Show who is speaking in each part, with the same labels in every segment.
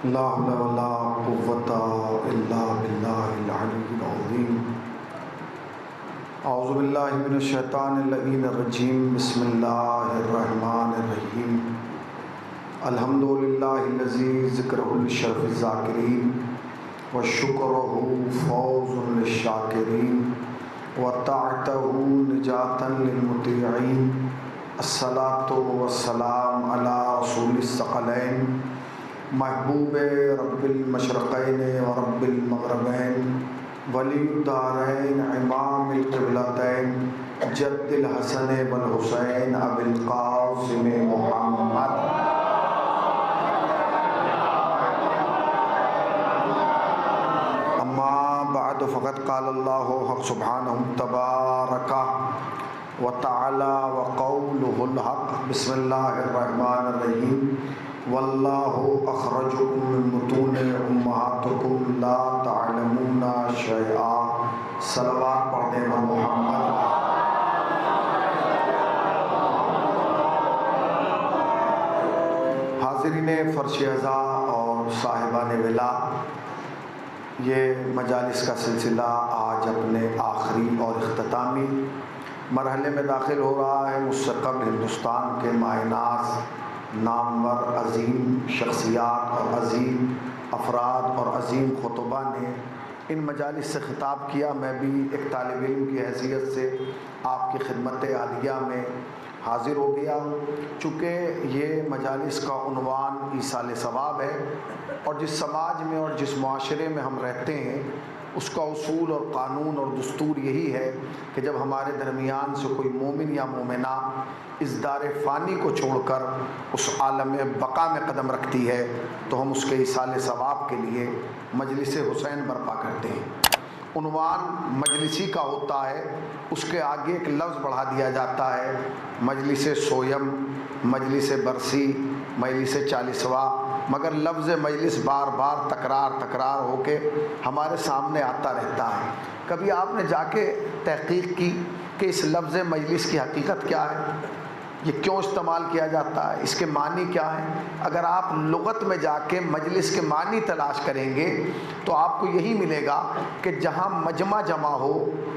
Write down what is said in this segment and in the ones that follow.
Speaker 1: لا حول ولا قوة إلا بالله العلي العظيم. أعوذ بالله من الشيطان اللعين الرجيم. بسم الله الرحمن الرحيم. الحمد لله الذي ذكره للشرف الذاكرين وشكره فوز للشاكرين وطاعته نجاة للمطيعين. الصلاة والسلام على رسول الثقلين محبوب رب المشرقین و رب المغربین ولی الدارین امام القبلتین جد الحسن والحسین ابی القاسم محمد. اما بعد فقد قال اللہ حق سبحانہ تبارک وتعالی وقولہ الحق. بسم اللہ الرحمن الرحیم. واللہ اخرجکم من بطون امہاتکم لا تعلمون شیئا. صلوات پڑھنے پر محمد. حاضرین فرش عزا اور صاحبان ولا، یہ مجالس کا سلسلہ آج اپنے آخری اور اختتامی مرحلے میں داخل ہو رہا ہے. مستقبل ہندوستان کے ماہ ناز نامور عظیم شخصیات اور عظیم افراد اور عظیم خطبہ نے ان مجالس سے خطاب کیا. میں بھی ایک طالب علم کی حیثیت سے آپ کی خدمت عالیہ میں حاضر ہو گیا. چونکہ یہ مجالس کا عنوان ایصال ثواب ہے اور جس سماج میں اور جس معاشرے میں ہم رہتے ہیں اس کا اصول اور قانون اور دستور یہی ہے کہ جب ہمارے درمیان سے کوئی مومن یا مومنہ اس دار فانی کو چھوڑ کر اس عالم بقا میں قدم رکھتی ہے تو ہم اس کے ایصال ثواب کے لیے مجلس حسین برپا کرتے ہیں. عنوان مجلسی کا ہوتا ہے، اس کے آگے ایک لفظ بڑھا دیا جاتا ہے، مجلس سویم، مجلس برسی، مجلس چالیسواں. مگر لفظ مجلس بار بار تکرار ہو کے ہمارے سامنے آتا رہتا ہے. کبھی آپ نے جا کے تحقیق کی کہ اس لفظ مجلس کی حقیقت کیا ہے، یہ کیوں استعمال کیا جاتا ہے، اس کے معنی کیا ہے؟ اگر آپ لغت میں جا کے مجلس کے معنی تلاش کریں گے تو آپ کو یہی ملے گا کہ جہاں مجمع جمع ہو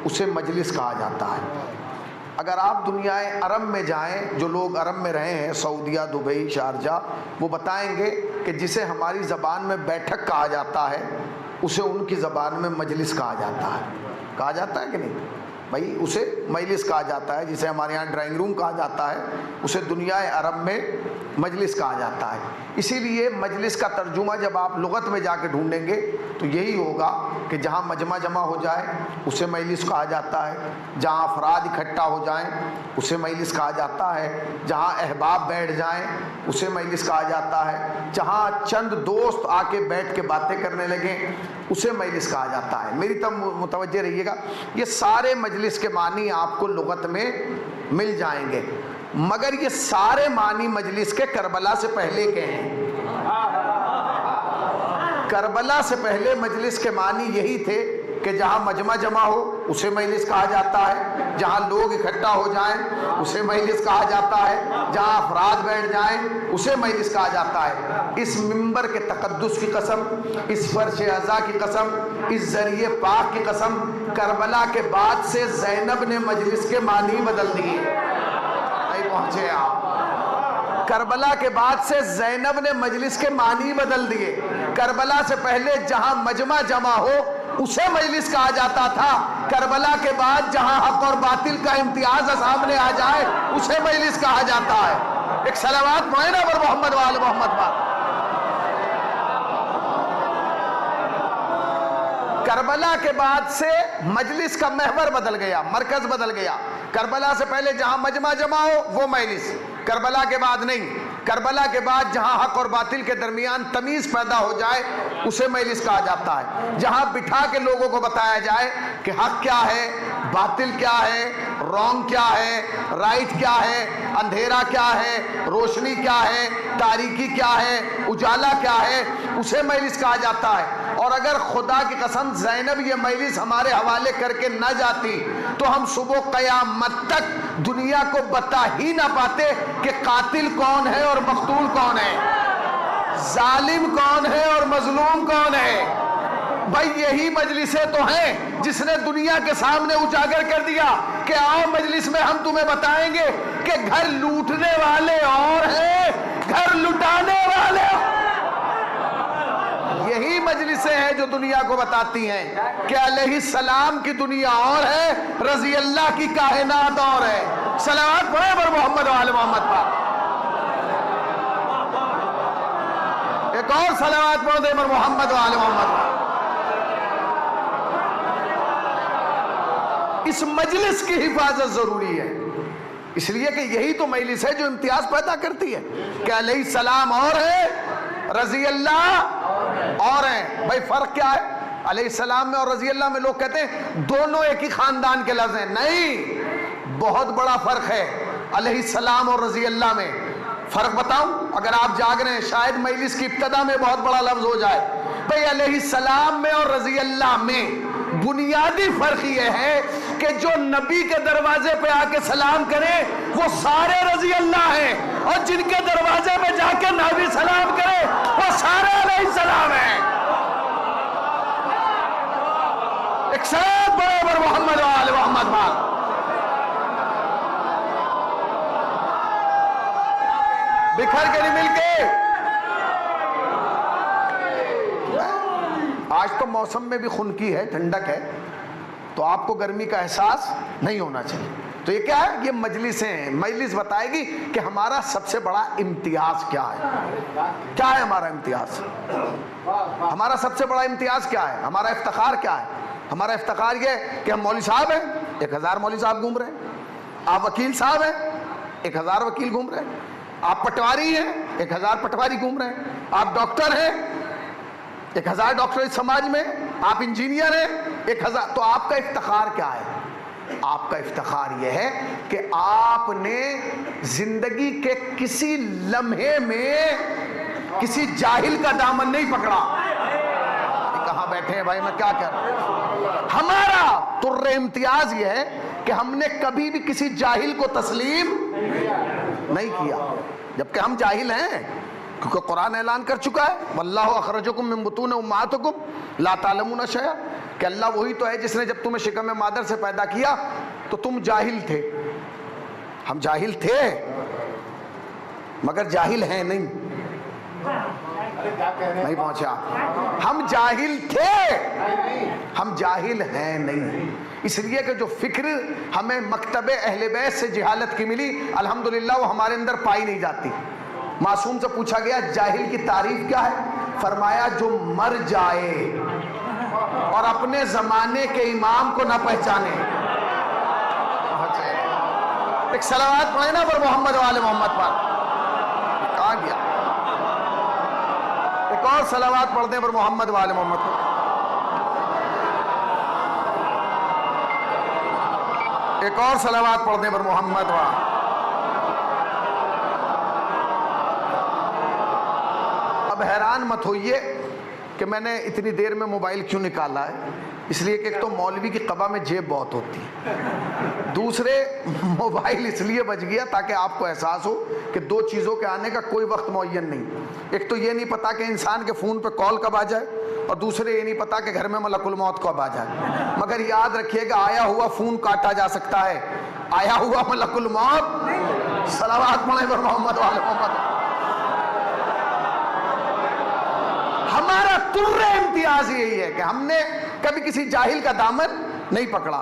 Speaker 1: اسے مجلس کہا جاتا ہے. اگر آپ دنیائے عرب میں جائیں، جو لوگ عرب میں رہے ہیں، سعودیہ، دبئی، شارجہ، وہ بتائیں گے کہ جسے ہماری زبان میں بیٹھک کہا جاتا ہے اسے ان کی زبان میں مجلس کہا جاتا ہے. کہا جاتا ہے کہ نہیں بھائی؟ اسے مجلس کہا جاتا ہے. جسے ہمارے یہاں ڈرائنگ روم کہا جاتا ہے اسے دنیائے عرب میں مجلس کہا جاتا ہے. اسی لیے مجلس کا ترجمہ جب آپ لغت میں جا کے ڈھونڈیں گے تو یہی ہوگا کہ جہاں مجمع جمع ہو جائے اسے مجلس کہا جاتا ہے، جہاں افراد اکٹھا ہو جائیں اسے مجلس کہا جاتا ہے، جہاں احباب بیٹھ جائیں اسے مجلس کہا جاتا ہے، جہاں چند دوست آ کے بیٹھ کے باتیں کرنے لگیں اسے مجلس کہا جاتا ہے. میری طرف متوجہ رہیے گا. یہ سارے مجلس کے معنی آپ کو لغت میں مل جائیں گے، مگر یہ سارے معنی مجلس کے کربلا سے پہلے کے ہیں. کربلا سے پہلے مجلس کے معنی یہی تھے کہ جہاں مجمع جمع ہو اسے مجلس کہا جاتا ہے، جہاں لوگ اکٹھا ہو جائیں اسے مجلس کہا جاتا ہے، جہاں افراد بیٹھ جائیں اسے مجلس کہا جاتا ہے. اس منبر کے تقدس کی قسم، اس فرش عزا کی قسم، اس ذریعے پاک کی قسم، کربلا کے بعد سے زینب نے مجلس کے معنی بدل دیے. نہیں پہنچے آپ؟ کربلا کے بعد سے زینب نے مجلس کے معنی بدل دیے. کربلا سے پہلے جہاں مجمع جمع ہو اسے مجلس کہا جاتا تھا، کربلا کے بعد جہاں حق اور باطل کا امتیاز سامنے آ جائے اسے مجلس کہا جاتا ہے. ایک صلوات معینہ پر محمد وآل محمد پر. کربلا کے بعد سے مجلس کا محور بدل گیا، مرکز بدل گیا. کربلا سے پہلے جہاں مجمع جمع ہو وہ مجلس، کربلا کے بعد نہیں. کربلا کے بعد جہاں حق اور باطل کے درمیان تمیز پیدا ہو جائے اسے مجلس کہا جاتا ہے. جہاں بٹھا کے لوگوں کو بتایا جائے کہ حق کیا ہے، باطل کیا ہے، رونگ کیا ہے، رائٹ کیا ہے، اندھیرا کیا ہے، روشنی کیا ہے، تاریکی کیا ہے، اجالا کیا ہے، اسے مجلس کہا جاتا ہے. اور اگر خدا کی قسم زینب یہ مجلس ہمارے حوالے کر کے نہ جاتی تو ہم صبح قیامت تک دنیا کو بتا ہی نہ پاتے کہ قاتل کون ہے اور مقتول کون ہے. ظالم کون ہے اور مظلوم کون ہے؟ بھائی یہی مجلسیں تو ہیں جس نے دنیا کے سامنے اجاگر کر دیا کہ آؤ مجلس میں ہم تمہیں بتائیں گے کہ گھر لوٹنے والے اور ہیں، گھر لٹانے والے۔ یہی مجلسیں ہیں جو دنیا کو بتاتی ہیں کہ علیہ السلام کی دنیا اور ہے، رضی اللہ کی کائنات اور ہے۔ صلوات پڑھیں پر محمد و آل محمد پر۔ ایک اور صلوات پڑھ دیں پر محمد و آل محمد پر۔ اس مجلس کی حفاظت ضروری ہے، اس لیے کہ یہی تو مجلس ہے جو امتیاز پیدا کرتی ہے کہ علیہ السلام اور ہے، رضی اللہ اور ہیں۔ بھائی فرق کیا ہے علیہ السلام میں اور رضی اللہ میں؟ لوگ کہتے ہیں دونوں ایک ہی خاندان کے لفظ ہیں، نہیں، بہت بڑا فرق ہے علیہ السلام اور رضی اللہ میں۔ فرق بتاؤں؟ اگر آپ جاگ رہے ہیں شاید مجلس کی ابتدا میں بہت بڑا لفظ ہو جائے۔ بھائی علیہ السلام میں اور رضی اللہ میں بنیادی فرق یہ ہے کہ جو نبی کے دروازے پہ آ کے سلام کرے وہ سارے رضی اللہ ہیں، اور جن کے دروازے میں جا کے نبی سلام کرے وہ سارے علیہ السلام ہیں۔ ایک ساتھ برابر محمد و آل محمد بات۔ بکھر کے نہیں مل کے۔ آج تو موسم میں بھی خنکی ہے، ٹھنڈک ہے، تو آپ کو گرمی کا احساس نہیں ہونا چاہیے۔ تو یہ کیا ہے؟ یہ مجلسیں ہیں۔ مجلس بتائے گی کہ ہمارا سب سے بڑا امتیاز کیا ہے۔ کیا ہے ہمارا امتیاز؟ ہمارا سب سے بڑا امتیاز کیا ہے؟ ہمارا افتخار کیا ہے؟ ہمارا افتخار یہ ہے کہ ہم مولوی صاحب ہیں، 1000 مولوی صاحب گھوم رہے ہیں۔ آپ وکیل صاحب ہیں، 1000 وکیل گھوم رہے ہیں۔ آپ پٹواری ہیں، 1000 پٹواری گھوم رہے ہیں۔ آپ ڈاکٹر ہیں، 1000 ڈاکٹر اس سماج میں۔ آپ انجینئر ہیں، 1000۔ تو آپ کا افتخار کیا ہے؟ آپ کا افتخار یہ ہے کہ آپ نے زندگی کے کسی لمحے میں کسی جاہل کا دامن نہیں پکڑا۔ کہاں بیٹھے ہیں بھائی، میں کیا کر رہا ہوں؟ ہمارا تر امتیاز یہ ہے کہ ہم نے کبھی بھی کسی جاہل کو تسلیم نہیں کیا، جبکہ ہم جاہل ہیں، کیونکہ قرآن اعلان کر چکا ہے واللہ اخرجکم من بطون امہاتکم لا تعلمون شیئا، کہ اللہ وہی تو ہے جس نے جب تمہیں شکم مادر سے پیدا کیا تو تم جاہل تھے۔ ہم جاہل تھے مگر جاہل ہیں نہیں پہنچے آپ۔ ہم جاہل تھے، ہم جاہل ہیں نہیں۔ اس لیے کہ جو فکر ہمیں مکتب اہل بیت سے جہالت کی ملی، الحمدللہ وہ ہمارے اندر پائی نہیں جاتی۔ معصوم سے پوچھا گیا جاہل کی تعریف کیا ہے؟ فرمایا جو مر جائے اور اپنے زمانے کے امام کو نہ پہچانے۔ ایک صلوات پڑھیں نا پر محمد و آل محمد پر۔ کہاں گیا؟ ایک اور صلوات پڑھ دیں پر محمد و آل محمد پر۔ ایک اور صلوات پڑھ دیں پر محمد و آل۔ اب حیران مت ہوئیے کہ میں نے اتنی دیر میں موبائل کیوں نکالا ہے، اس لیے کہ ایک تو مولوی کی قبا میں جیب بہت ہوتی ہے، دوسرے موبائل اس لیے بچ گیا تاکہ آپ کو احساس ہو کہ دو چیزوں کے آنے کا کوئی وقت معین نہیں۔ ایک تو یہ نہیں پتا کہ انسان کے فون پہ کال کب آ جائے، اور دوسرے یہ نہیں پتا کہ گھر میں ملک الموت کب آ جائے۔ مگر یاد رکھیے کہ آیا ہوا فون کاٹا جا سکتا ہے، آیا ہوا ملک الموت۔ صلوات پڑھیں پر محمد و آل محمد۔ ہمارا تر امتیاز یہی ہے کہ ہم نے کبھی کسی جاہل کا دامن نہیں پکڑا،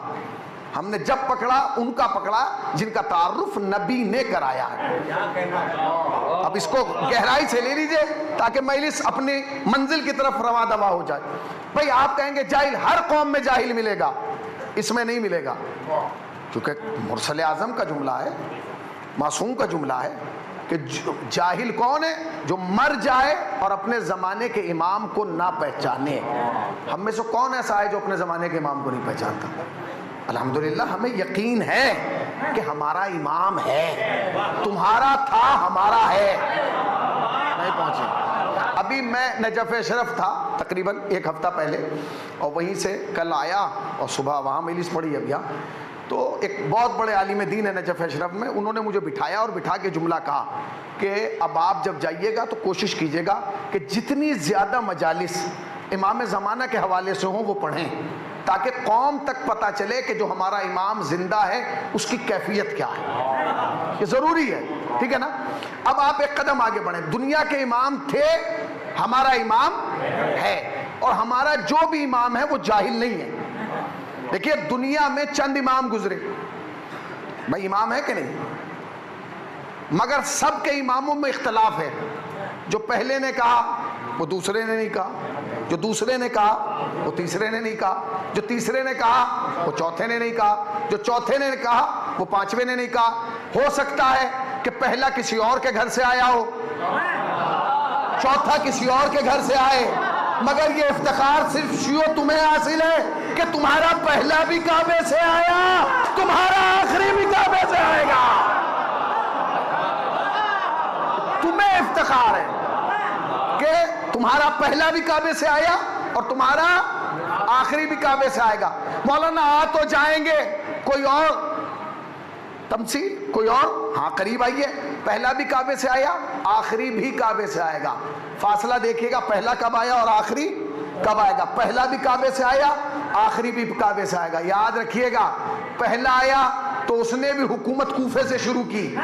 Speaker 1: ہم نے جب پکڑا ان کا پکڑا جن کا تعارف نبی نے کرایا ہے۔ اب اس کو گہرائی سے لے لیجئے تاکہ مجلس اپنی منزل کی طرف رواں دواں ہو جائے۔ بھئی آپ کہیں گے جاہل ہر قوم میں جاہل ملے گا، اس میں نہیں ملے گا، کیونکہ مرسل اعظم کا جملہ ہے، معصوم کا جملہ ہے کہ جاہل کون ہے؟ جو مر جائے اور اپنے زمانے کے امام کو نہ پہچانے۔ ہم میں سے کون ایسا ہے جو اپنے زمانے کے امام کو نہیں پہچانتا؟ الحمدللہ ہمیں یقین ہے کہ ہمارا امام ہے، تمہارا تھا ہمارا ہے۔ نہیں پہنچے۔ ابھی میں نجف اشرف تھا تقریباً 1 ہفتہ پہلے، اور وہیں سے کل آیا اور صبح وہاں مجلس پڑھی۔ اب یہاں تو ایک بہت بڑے عالم دین ہے نجف اشرف میں، انہوں نے مجھے بٹھایا اور بٹھا کے جملہ کہا کہ اب آپ جب جائیے گا تو کوشش کیجیے گا کہ جتنی زیادہ مجالس امام زمانہ کے حوالے سے ہوں وہ پڑھیں، تاکہ قوم تک پتہ چلے کہ جو ہمارا امام زندہ ہے اس کی کیفیت کیا ہے، یہ ضروری ہے، ٹھیک ہے نا۔ اب آپ ایک قدم آگے بڑھیں، دنیا کے امام تھے، ہمارا امام ہے، اور ہمارا جو بھی امام ہے وہ جاہل نہیں ہے۔ دیکھیے دنیا میں چند امام گزرے، بھائی امام ہے کہ نہیں، مگر سب کے اماموں میں اختلاف ہے، جو پہلے نے کہا وہ دوسرے نے نہیں کہا، جو دوسرے نے کہا وہ تیسرے نے نہیں کہا، جو تیسرے نے کہا وہ چوتھے نے نہیں کہا، جو چوتھے نے کہا وہ پانچویں نے نہیں کہا۔ ہو سکتا ہے کہ پہلا کسی اور کے گھر سے آیا ہو، چوتھا کسی اور کے گھر سے آئے، مگر یہ افتخار صرف شیعوں تمہیں حاصل ہے کہ تمہارا پہلا بھی کعبے سے آیا، تمہارا آخری بھی کعبے سے آئے گا، تمہیں افتخار ہے کہ تمہارا پہلا بھی کعبے سے آیا اور تمہارا آخری بھی کعبے سے آئے گا۔ مولانا آ تو جائیں گے، کوئی اور تمثیل، کوئی اور، ہاں قریب آئیے، پہلا بھی کعبے سے آیا، آخری بھی کعبے سے آئے گا۔ فاصلہ دیکھیے گا، پہلا کب آیا اور آخری کب آئے گا، پہلا بھی کعبے سے آیا، آخری بھی کعبے سے آئے گا۔ یاد رکھیے گا، پہلا آیا تو اس نے بھی حکومت کوفے سے شروع کی،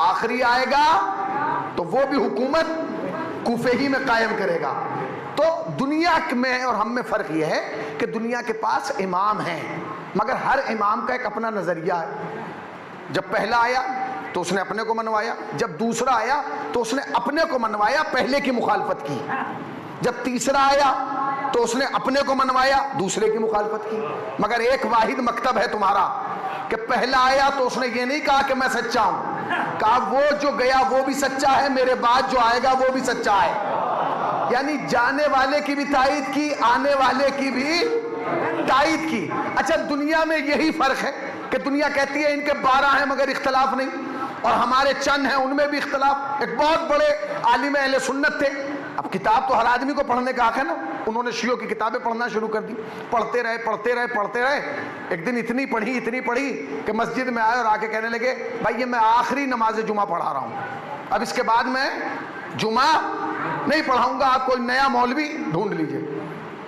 Speaker 1: آخری آئے گا تو وہ بھی حکومت کوفے ہی میں قائم کرے گا۔ تو دنیا میں اور ہم میں فرق یہ ہے کہ دنیا کے پاس امام ہیں، مگر ہر امام کا ایک اپنا نظریہ ہے۔ جب پہلا آیا تو اس نے اپنے کو منوایا، جب دوسرا آیا تو اس نے اپنے کو منوایا، پہلے کی مخالفت کی، جب تیسرا آیا تو اس نے اپنے کو منوایا، دوسرے کی مخالفت کی۔ مگر ایک واحد مکتب ہے تمہارا کہ پہلا آیا تو اس نے یہ نہیں کہا کہ میں سچا ہوں، کہا وہ جو گیا وہ بھی سچا ہے، میرے بعد جو آئے گا وہ بھی سچا ہے، یعنی جانے والے کی بھی تائید کی، آنے والے کی بھی تائید کی۔ اچھا دنیا میں یہی فرق ہے کہ دنیا کہتی ہے ان کے 12 ہیں مگر اختلاف نہیں، اور ہمارے چند ہیں ان میں بھی اختلاف۔ ایک بہت بڑے عالم اہل سنت تھے، اب کتاب تو ہر آدمی کو پڑھنے کا حق ہے نا، انہوں نے شیعوں کی کتابیں پڑھنا شروع کر دی، پڑھتے رہے، ایک دن اتنی پڑھی کہ مسجد میں آئے اور آ کے کہنے لگے بھائی یہ میں آخری نماز جمعہ پڑھا رہا ہوں، اب اس کے بعد میں جمعہ نہیں پڑھاؤں گا، آپ کوئی نیا مولوی ڈھونڈ لیجئے۔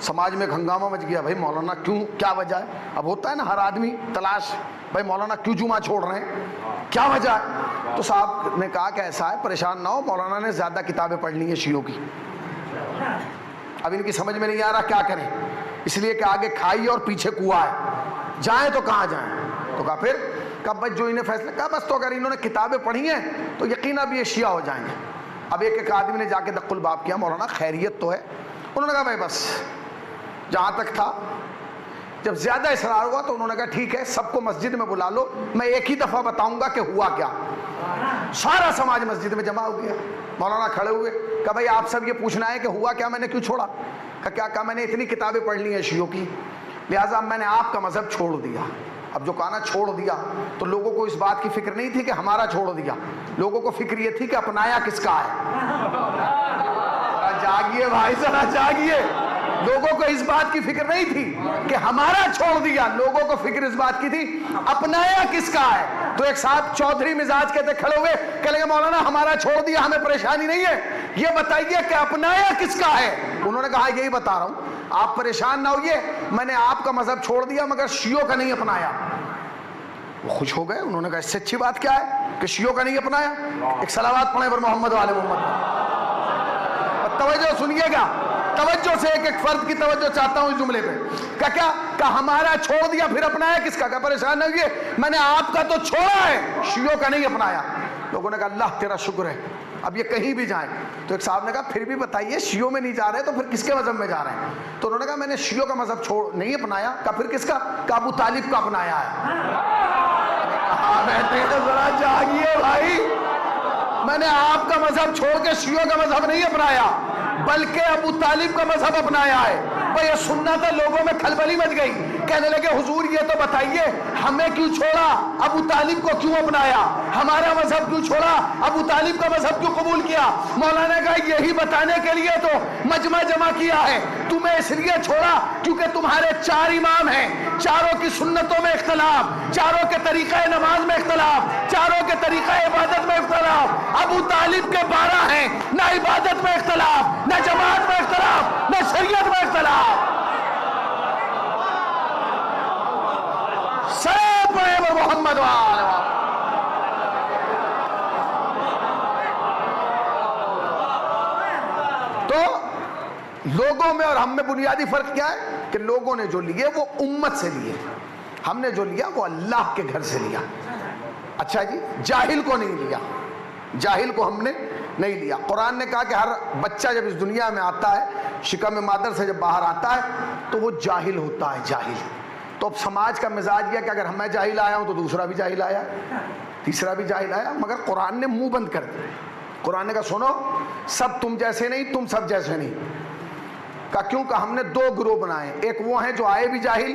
Speaker 1: سماج میں ہنگامہ مچ گیا، بھائی مولانا کیوں، کیا وجہ ہے؟ اب ہوتا ہے نا ہر آدمی تلاش، بھائی مولانا کیوں جمعہ چھوڑ رہے ہیں، کیا وجہ ہے؟ تو صاحب نے کہا کہ ایسا ہے، پریشان نہ ہو، مولانا نے زیادہ کتابیں پڑھ لی ہیں شیعوں کی، اب ان کی سمجھ میں نہیں آ رہا کیا کریں، اس لیے کہ آگے کھائی اور پیچھے کنواں ہے، جائیں تو کہاں جائیں؟ تو کہا پھر کب بس جو انہیں فیصلہ، کہا بس تو اگر انہوں نے کتابیں پڑھی ہیں تو یقیناً اب یہ شیعہ ہو جائیں گے۔ اب ایک آدمی نے جا کے دق الباب کیا، مولانا خیریت تو ہے؟ انہوں نے کہا بھائی بس جہاں تک تھا، جب زیادہ اصرار ہوا تو انہوں نے کہا ٹھیک ہے سب کو مسجد میں بلا لو، میں ایک ہی دفعہ بتاؤں گا کہ ہوا کیا۔ سارا سماج مسجد میں جمع ہو گیا، مولانا کھڑے ہوئے، کہا بھائی آپ سب یہ پوچھنا ہے کہ ہوا کیا، میں نے کیوں چھوڑا؟ کہا میں نے اتنی کتابیں پڑھ لی ہیں شیعوں کی، لہٰذا میں نے آپ کا مذہب چھوڑ دیا۔ اب جو کہا نا چھوڑ دیا، تو لوگوں کو اس بات کی فکر نہیں تھی کہ ہمارا چھوڑ دیا، لوگوں کو فکر یہ تھی کہ اپنایا کس کا ہے۔ ذرا جاگیے بھائی، ذرا جاگیے، لوگوں کو اس بات کی فکر نہیں تھی کہ ہمارا چھوڑ دیا، لوگوں کو فکر اس بات کی تھی اپنایا کس کا ہے۔ تو ایک صاحب چودھری مزاج کے تھے، کھڑے ہوئے کہنے لگے مولانا ہمارا چھوڑ دیا، ہمیں پریشانی نہیں ہے، یہ بتائیے کہ اپنایا کس کا ہے۔ انہوں نے کہا یہی بتا رہا ہوں، آپ پریشان نہ ہوئیے، میں نے آپ کا مذہب چھوڑ دیا مگر شیعوں کا نہیں اپنایا۔ وہ خوش ہو گئے، انہوں نے کہا اس سے اچھی بات کیا ہے کہ شیعوں کا نہیں اپنایا۔ ایک صلوات پڑھیں پر محمد والے محمد۔ توجہ سنیے گا، توجہ سے، ایک فرد کی توجہ چاہتا ہوں اس جملے پہ۔ کہ ہمارا چھوڑ دیا پھر اپنایا کس کا؟ کہ پریشان نہ ہوئیے، میں نے آپ کا تو چھوڑا ہے، شیعوں کا نہیں اپنایا۔ لوگوں نے کہا اللہ تیرا شکر ہے، اب یہ کہیں بھی جائیں۔ تو ایک صاحب نے کہا پھر بھی بتائیے شیعوں میں نہیں جا رہے تو پھر کس کے مذہب میں جا رہے ہیں؟ تو انہوں نے کہا میں نے شیعوں کا مذہب نہیں اپنایا۔ کہا پھر کس کا؟ کہ ابو طالب کا اپنایا ہے۔ ذرا جاگیے بھائی، میں نے آپ کا مذہب چھوڑ کے شیعوں کا مذہب نہیں اپنایا بلکہ ابو طالب کا مذہب اپنایا ہے۔ بھئی یہ سننا تھا، لوگوں میں کھلبلی مچ گئی، کہنے لگے حضور یہ تو بتائیے ہمیں کیوں چھوڑا، ابو طالب کو کیوں اپنایا، ہمارا مذہب کیوں چھوڑا، ابو طالب کا مذہب کیوں قبول کیا؟ مولانا نے کہا یہی بتانے کے لیے تو مجمع جمع کیا ہے، تمہیں اس لیے چھوڑا کیونکہ تمہارے 4 امام ہیں، چاروں کی سنتوں میں اختلاف، چاروں کے طریقہ نماز میں اختلاف، چاروں کے طریقہ عبادت میں اختلاف، ابو طالب کے 12 ہیں، نہ عبادت میں اختلاف، نہ جماعت میں اختلاف، نہ شریعت میں اختلاف۔ سب محمد تو لوگوں میں اور ہم میں بنیادی فرق کیا ہے کہ لوگوں نے جو لیے وہ امت سے لیے، ہم نے جو لیا وہ اللہ کے گھر سے لیا۔ اچھا جی، جاہل کو نہیں لیا، جاہل کو ہم نے نہیں لیا۔ قرآن نے کہا کہ ہر بچہ جب اس دنیا میں آتا ہے، شکم مادر سے جب باہر آتا ہے تو وہ جاہل ہوتا ہے، جاہل۔ تو اب سماج کا مزاج یہ کہ اگر میں جاہل آیا ہوں تو دوسرا بھی جاہل آیا، تیسرا بھی جاہل آیا، مگر قرآن نے منہ بند کر دیا۔ قرآن نے کہا سنو، سب تم جیسے نہیں، تم سب جیسے نہیں۔ کہا کیوں؟ کہ ہم نے 2 گروہ بنائے، ایک وہ ہیں جو آئے بھی جاہل،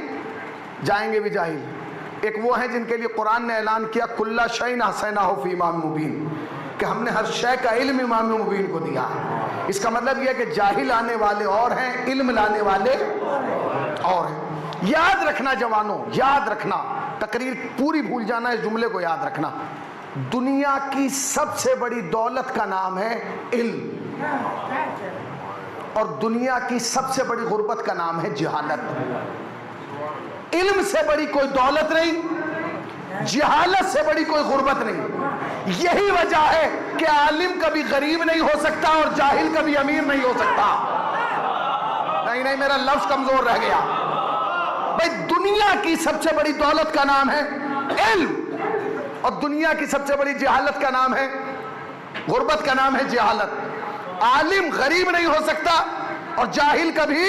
Speaker 1: جائیں گے بھی جاہل، ایک وہ ہیں جن کے لیے قرآن نے اعلان کیا کل شیء احصیناہ فی امام مبین، کہ ہم نے ہر شے کا علم امام مبین کو دیا ہے۔ اس کا مطلب یہ ہے کہ جاہل آنے والے اور ہیں، علم لانے والے اور ہیں۔ یاد رکھنا جوانوں، یاد رکھنا، تقریر پوری بھول جانا، اس جملے کو یاد رکھنا، دنیا کی سب سے بڑی دولت کا نام ہے علم، اور دنیا کی سب سے بڑی غربت کا نام ہے جہالت۔ علم سے بڑی کوئی دولت نہیں، جہالت سے بڑی کوئی غربت نہیں۔ یہی وجہ ہے کہ عالم کبھی غریب نہیں ہو سکتا اور جاہل کبھی امیر نہیں ہو سکتا۔ نہیں میرا لفظ کمزور رہ گیا۔ بھئی دنیا کی سب سے بڑی دولت کا نام ہے علم، اور دنیا کی سب سے بڑی جہالت کا نام ہے، غربت کا نام ہے جہالت۔ عالم غریب نہیں ہو سکتا اور جاہل کبھی۔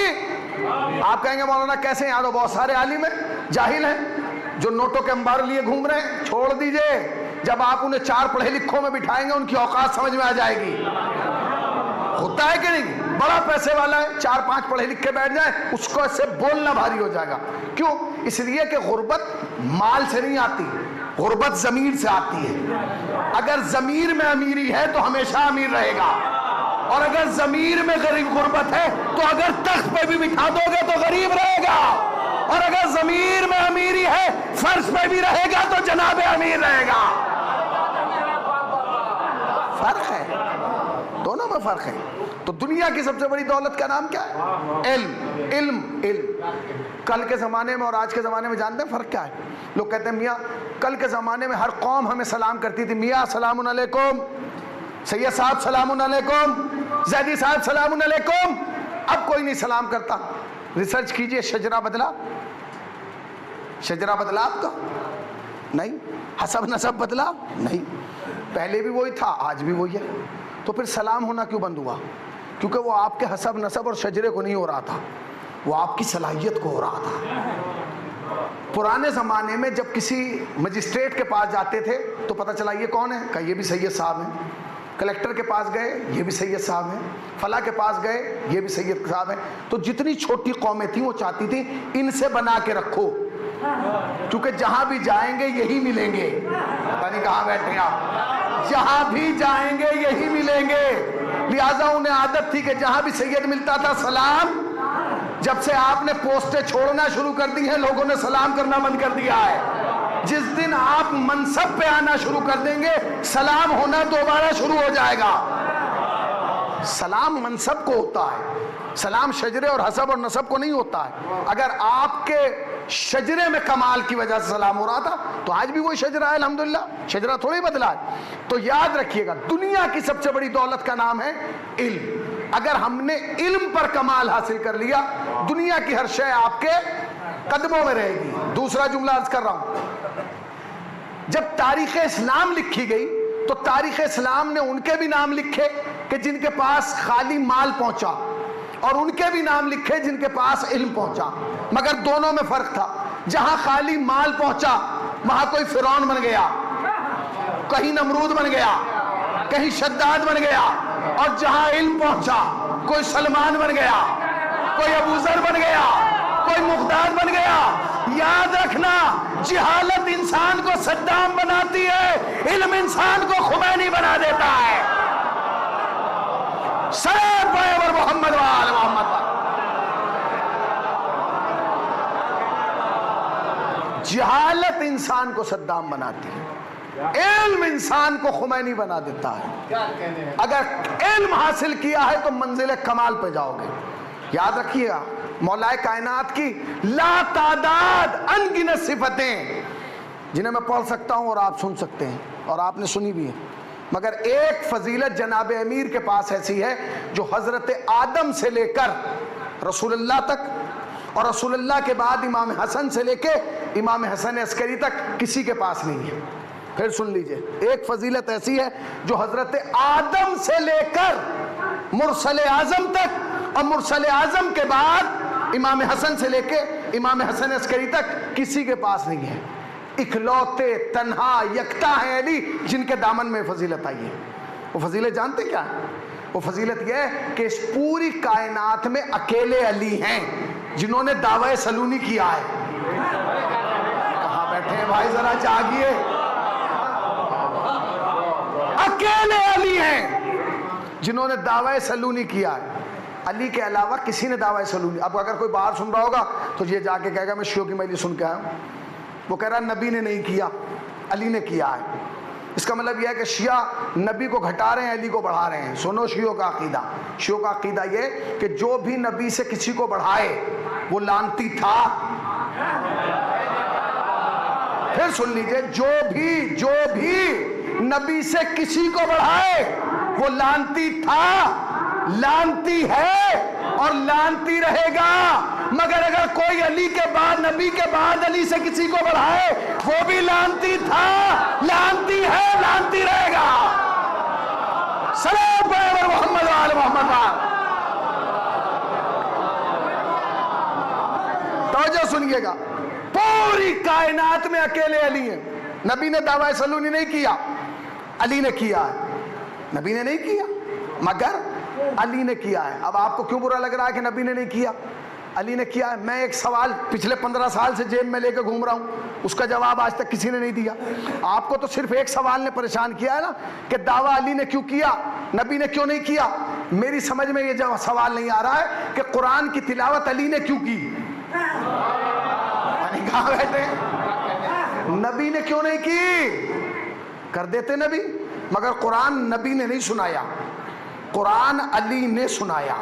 Speaker 1: آپ کہیں گے مولانا کیسے؟ یہاں تو بہت سارے عالم ہیں، جاہل ہیں جو نوٹوں کے انبار لیے گھوم رہے ہیں۔ چھوڑ دیجئے، جب آپ انہیں 4 پڑھے لکھوں میں بٹھائیں گے ان کی اوقات سمجھ میں آ جائے گی۔ ہوتا ہے کہ نہیں؟ بڑا پیسے والا ہے، 4-5 پڑھے لکھ کے بیٹھ جائیں، اس کو اس سے بولنا بھاری ہو جائے گا۔ کیوں؟ اس لیے کہ غربت مال سے نہیں آتی، غربت ضمیر سے آتی ہے۔ اگر ضمیر میں امیری ہے تو ہمیشہ امیر رہے گا، اور اگر ضمیر میں غربت ہے تو اگر تخت پہ بھی بٹھا دو گے تو غریب رہے گا، اور اگر ضمیر میں امیری ہے فرش پہ بھی رہے گا تو جناب امیر رہے گا۔ فرق ہے، دونوں میں فرق ہے۔ تو دنیا کی سب سے بڑی دولت کا نام کیا ہے؟ علم، علم، علم۔ کل کے زمانے میں اور آج کے زمانے میں جانتے ہیں فرق کیا ہے؟ لوگ کہتے ہیں میاں کل کے زمانے میں ہر قوم ہمیں سلام کرتی تھی، میاں سلام علیکم، سید صاحب سلام علیکم، زیدی صاحب سلام علیکم۔ اب کوئی نہیں سلام کرتا۔ ریسرچ کیجئے، شجرہ بدلا؟ شجرہ بدلا آپ کا؟ نہیں۔ حسب نسب بدلا؟ نہیں۔ پہلے بھی وہی تھا، آج بھی وہی ہے۔ تو پھر سلام ہونا کیوں بند ہوا؟ کیونکہ وہ آپ کے حسب نسب اور شجرے کو نہیں ہو رہا تھا، وہ آپ کی صلاحیت کو ہو رہا تھا۔ پرانے زمانے میں جب کسی مجسٹریٹ کے پاس جاتے تھے تو پتہ چلا یہ کون ہے؟ کہ یہ بھی سید صاحب ہیں۔ کلیکٹر کے پاس گئے، یہ بھی سید صاحب ہیں۔ فلاں کے پاس گئے، یہ بھی سید صاحب ہیں۔ تو جتنی چھوٹی قومیں تھیں وہ چاہتی تھیں ان سے بنا کے رکھو، کیونکہ جہاں بھی جائیں گے یہی ملیں گے۔ پتہ نہیں کہاں بیٹھے ہیں آپ، جہاں بھی جائیں گے یہی ملیں گے۔ لہٰذا انہیں عادت تھی کہ جہاں بھی سید ملتا تھا سلام۔ جب سے آپ نے پوسٹیں چھوڑنا شروع کر دی ہیں لوگوں نے سلام کرنا بند کر دیا ہے۔ جس دن آپ منصب پہ آنا شروع کر دیں گے سلام ہونا دوبارہ شروع ہو جائے گا۔ سلام منصب کو ہوتا ہے، سلام شجرے اور حسب اور نسب کو نہیں ہوتا ہے۔ اگر آپ کے شجرے میں کمال کی وجہ سے سلام ہو رہا تھا تو آج بھی وہی شجرہ ہے، الحمدللہ، شجرہ تھوڑی بدلا ہے۔ تو یاد رکھیے گا دنیا کی سب سے بڑی دولت کا نام ہے علم۔ اگر ہم نے علم پر کمال حاصل کر لیا دنیا کی ہر شے آپ کے قدموں میں رہے گی۔ دوسرا جملہ عرض کر رہا ہوں، جب تاریخ اسلام لکھی گئی تو تاریخ اسلام نے ان کے بھی نام لکھے کہ جن کے پاس خالی مال پہنچا، اور ان کے بھی نام لکھے جن کے پاس علم پہنچا، مگر دونوں میں فرق تھا۔ جہاں خالی مال پہنچا وہاں کوئی فرعون بن گیا، کہیں نمرود بن گیا، کہیں شداد بن گیا، اور جہاں علم پہنچا کوئی سلمان بن گیا، کوئی ابو ذر بن گیا، کوئی مقداد بن گیا. یاد رکھنا جہالت انسان کو صدام بناتی ہے، علم انسان کو خمینی بنا دیتا ہے. صلی پر محمد وآل محمد. جہالت انسان کو صدام بناتی ہے، علم انسان کو خمینی بنا دیتا ہے. اگر علم حاصل کیا ہے تو منزل کمال پہ جاؤ گے. یاد رکھیے گا مولا کائنات کی لا تعداد انگنت صفتیں جنہیں میں پڑھ سکتا ہوں اور آپ سن سکتے ہیں اور آپ نے سنی بھی ہے، مگر ایک فضیلت جناب امیر کے پاس ایسی ہے جو حضرت آدم سے لے کر رسول اللہ تک اور رسول اللہ کے بعد امام حسن سے لے کے امام حسن عسکری تک کسی کے پاس نہیں ہے. پھر سن لیجئے، ایک فضیلت ایسی ہے جو حضرت آدم سے لے کر مرسل اعظم تک اور مرسل اعظم کے بعد امام حسن سے لے کے امام حسن عسکری تک کسی کے پاس نہیں ہے. اکلوتے تنہا یکتا ہیں علی جن کے دامن میں فضیلت آئی ہے. وہ فضیلت جانتے کیا ہے؟ وہ فضیلت یہ ہے کہ اس پوری کائنات میں اکیلے علی ہیں جنہوں نے دعوی سلونی کیا ہے. کہاں بیٹھے ہیں بھائی ذرا جاگیے. اکیلے علی ہیں جنہوں نے دعوی سلونی کیا ہے. علی کے علاوہ کسی نے دعوی سلونی. اب اگر کوئی باہر سن رہا ہوگا تو یہ جا کے کہے گا میں شیعوں کی مجلس سن کے آیا ہوں. وہ کہہ رہا نبی نے نہیں کیا، علی نے کیا ہے. اس کا مطلب یہ ہے کہ شیعہ نبی کو گھٹا رہے ہیں، علی کو بڑھا رہے ہیں. سنو شیعوں کا عقیدہ. شیعوں کا عقیدہ یہ کہ جو بھی نبی سے کسی کو بڑھائے وہ لعنتی تھا. پھر سن لیجئے، جو بھی نبی سے کسی کو بڑھائے وہ لعنتی تھا، لعنتی ہے اور لعنتی رہے گا. مگر اگر کوئی علی کے بعد، نبی کے بعد علی سے کسی کو بڑھائے وہ بھی لعنتی تھا، لعنتی ہے، لعنتی رہے گا. سلام پر محمد وآل محمد. توجہ سنیے گا، پوری کائنات میں اکیلے علی ہیں. نبی نے دعوی سلونی نہیں کیا، علی نے کیا ہے. نبی نے نہیں کیا مگر علی نے کیا ہے. اب آپ کو کیوں برا لگ رہا ہے کہ نبی نے نہیں کیا؟ علی نے کیا ہے. میں ایک سوال پچھلے 15 سال سے جیب میں لے کے گھوم رہا ہوں، اس کا جواب آج تک کسی نے نہیں دیا. آپ کو تو صرف ایک سوال نے پریشان کیا ہے نا کہ دعویٰ علی نے کیوں کیا، نبی نے کیوں نہیں کیا. میری سمجھ میں یہ سوال نہیں آ رہا ہے کہ قرآن کی تلاوت علی نے کیوں کی. کہاں بیٹھے؟ نبی نے کیوں نہیں کی؟ کر دیتے نبی، مگر قرآن نبی نے نہیں سنایا، قرآن علی نے سنایا.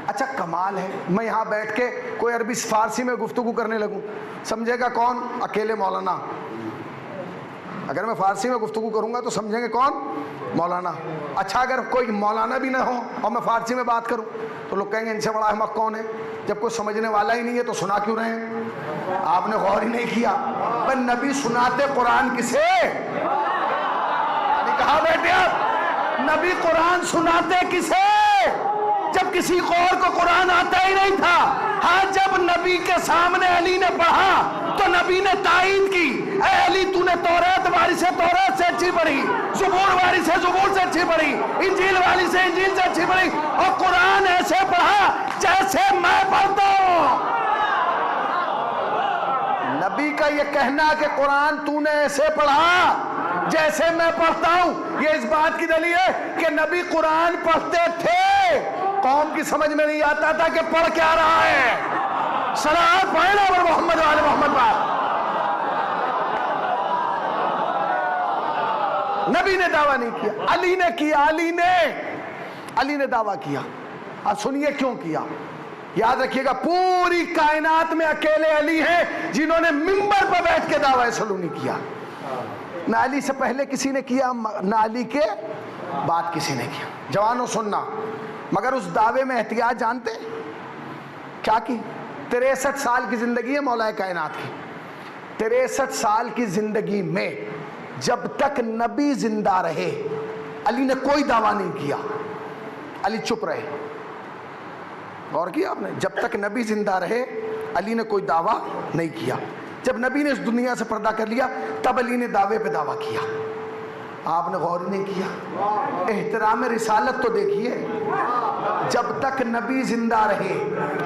Speaker 1: اچھا کمال ہے، میں یہاں بیٹھ کے کوئی عربی فارسی میں گفتگو کرنے لگوں، سمجھے گا کون؟ اکیلے مولانا. اگر میں فارسی میں گفتگو کروں گا تو سمجھیں گے کون؟ مولانا. اچھا اگر کوئی مولانا بھی نہ ہو اور میں فارسی میں بات کروں تو لوگ کہیں گے ان سے بڑا احمق کون ہے؟ جب کوئی سمجھنے والا ہی نہیں ہے تو سنا کیوں رہے ہیں؟ آپ نے غور ہی نہیں کیا. پر نبی سناتے قرآن کسے؟ کہاں بیٹھے آپ؟ نبی قرآن سناتے کسے؟ جب کسی اور کو قرآن آتا ہی نہیں تھا. ہاں جب نبی کے سامنے علی نے پڑھا تو نبی نے تائید کی، اے علی تو نے توریت والی سے توریت سے اچھی پڑھی، زبور والی سے زبور سے اچھی پڑھی، انجیل والی سے انجیل سے اچھی پڑھی، اور قرآن ایسے پڑھا جیسے میں پڑھتا ہوں. نبی کا یہ کہنا کہ قرآن تو نے ایسے پڑھا جیسے میں پڑھتا ہوں، یہ اس بات کی دلیل ہے کہ نبی قرآن پڑھتے تھے، قوم کی سمجھ میں نہیں آتا تھا کہ پڑھ کیا رہا ہے. صلوات پڑھنا اور محمد وآل محمد بات. نبی نے دعویٰ نہیں کیا، علی نے کیا. علی نے دعویٰ کیا. اب سنیے کیوں کیا. یاد رکھیے گا پوری کائنات میں اکیلے علی ہیں جنہوں نے منبر پر بیٹھ کے دعویٰ سلونی کیا. نہ علی سے پہلے کسی نے کیا، نہ علی کے بعد کسی نے کیا. جوانوں سننا، مگر اس دعوے میں احتیاط جانتے کیا کی؟ 63 سال کی زندگی ہے مولا کائنات کی. 63 سال کی زندگی میں جب تک نبی زندہ رہے علی نے کوئی دعویٰ نہیں کیا. علی چپ رہے. غور کیا آپ نے؟ جب تک نبی زندہ رہے علی نے کوئی دعویٰ نہیں کیا. جب نبی نے اس دنیا سے پردہ کر لیا تب علی نے دعوے پہ دعویٰ کیا. آپ نے غور نہیں کیا. احترام رسالت تو دیکھیے. جب تک نبی زندہ رہے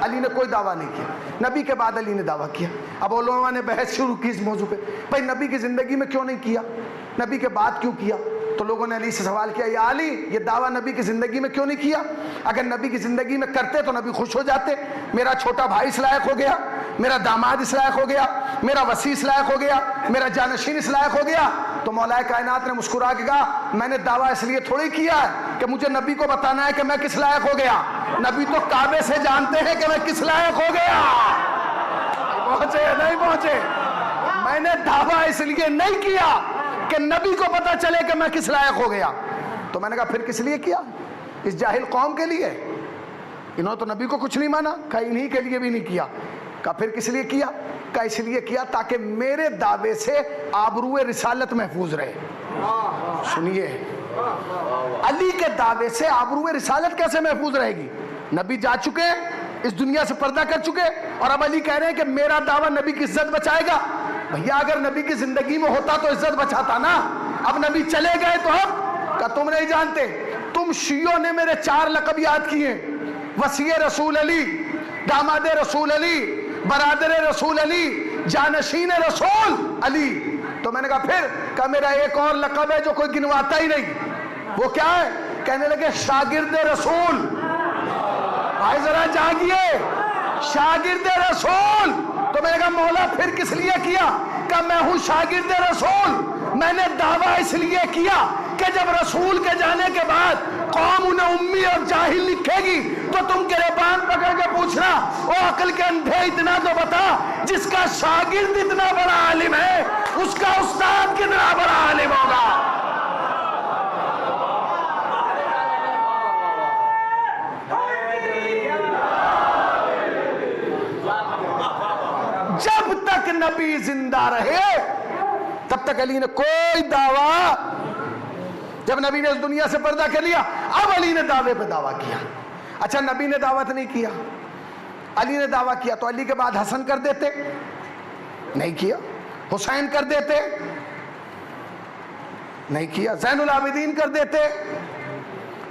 Speaker 1: علی نے کوئی دعویٰ نہیں کیا، نبی کے بعد علی نے دعویٰ کیا۔ اب علماء نے بحث شروع کی اس موضوع پہ، بھائی نبی کی زندگی میں کیوں نہیں کیا، نبی کے بعد کیوں کیا؟ تو لوگوں نے علی سے سوال کیا، یا علی یہ دعویٰ نبی کی زندگی میں کیوں نہیں کیا؟ اگر نبی کی زندگی میں کرتے تو نبی خوش ہو جاتے، میرا چھوٹا بھائی اس لائق ہو گیا، میرا داماد اس لائق ہو گیا، میرا وصی اس لائق ہو گیا، میرا جانشین اس لائق ہو گیا۔ تو مولا کائنات نے مسکرا کے کہا، میں نے دعویٰ اس لیے تھوڑی کیا ہے کہ مجھے نبی کو بتانا ہے کہ میں کس لائق ہو گیا، نبی تو کعبے سے جانتے ہیں کہ میں کس لائق ہو گیا۔ پہنچے نہیں پہنچے؟ میں نے دعویٰ اس لیے نہیں کیا کہ نبی کو پتا چلے کہ میں کس لائق ہو گیا۔ تو میں نے کہا پھر کس لیے کیا؟ اس جاہل قوم کے لیے؟ انہوں نے تو نبی کو کچھ نہیں مانا۔ کہا انہی کے لیے بھی نہیں کیا۔ کہا پھر کس لیے کیا؟ کہا اس لیے کیا تاکہ میرے دعوے سے آبرو رسالت محفوظ رہے۔ سنیے، علی کے دعوے سے آبرو رسالت کیسے محفوظ رہے گی؟ نبی جا چکے، اس دنیا سے پردہ کر چکے، اور اب علی کہہ رہے ہیں کہ میرا دعویٰ نبی کی عزت بچائے گا۔ بھیا اگر نبی کی زندگی میں ہوتا تو عزت بچاتا نا، اب نبی چلے گئے تو اب کہ تم نہیں جانتے، تم شیعوں نے میرے 4 لقب یاد کیے، وصی رسول علی، داماد رسول علی، برادر رسول علی، جانشین رسول علی۔ تو میں نے کہا پھر؟ کہ میرا ایک اور لقب ہے جو کوئی گنواتا ہی نہیں، وہ کیا ہے؟ کہنے لگے شاگرد رسول۔ بھائی ذرا جاگیے، شاگرد رسول۔ تو میں نے کہا مولا پھر کس لیے کیا؟ کہ میں ہوں شاگرد رسول۔ میں نے دعویٰ اس لیے کیا کہ جب رسول کے جانے کے بعد قوم انہیں امی اور جاہل لکھے گی تو تم گریبان پکڑ کے پوچھنا، او عقل کے اندھے اتنا تو بتا، جس کا شاگرد اتنا بڑا عالم ہے اس کا استاد کتنا بڑا عالم ہوگا۔ جب تک نبی زندہ رہے تب تک علی نے کوئی دعویٰ، جب نبی نے اس دنیا سے پردہ کر لیا اب علی نے دعوے پہ دعویٰ کیا۔ اچھا نبی نے دعوت نہیں کیا، علی نے دعویٰ کیا، تو علی کے بعد حسن کر دیتے؟ نہیں کیا۔ حسین کر دیتے؟ نہیں کیا۔ زین العابدین کر دیتے؟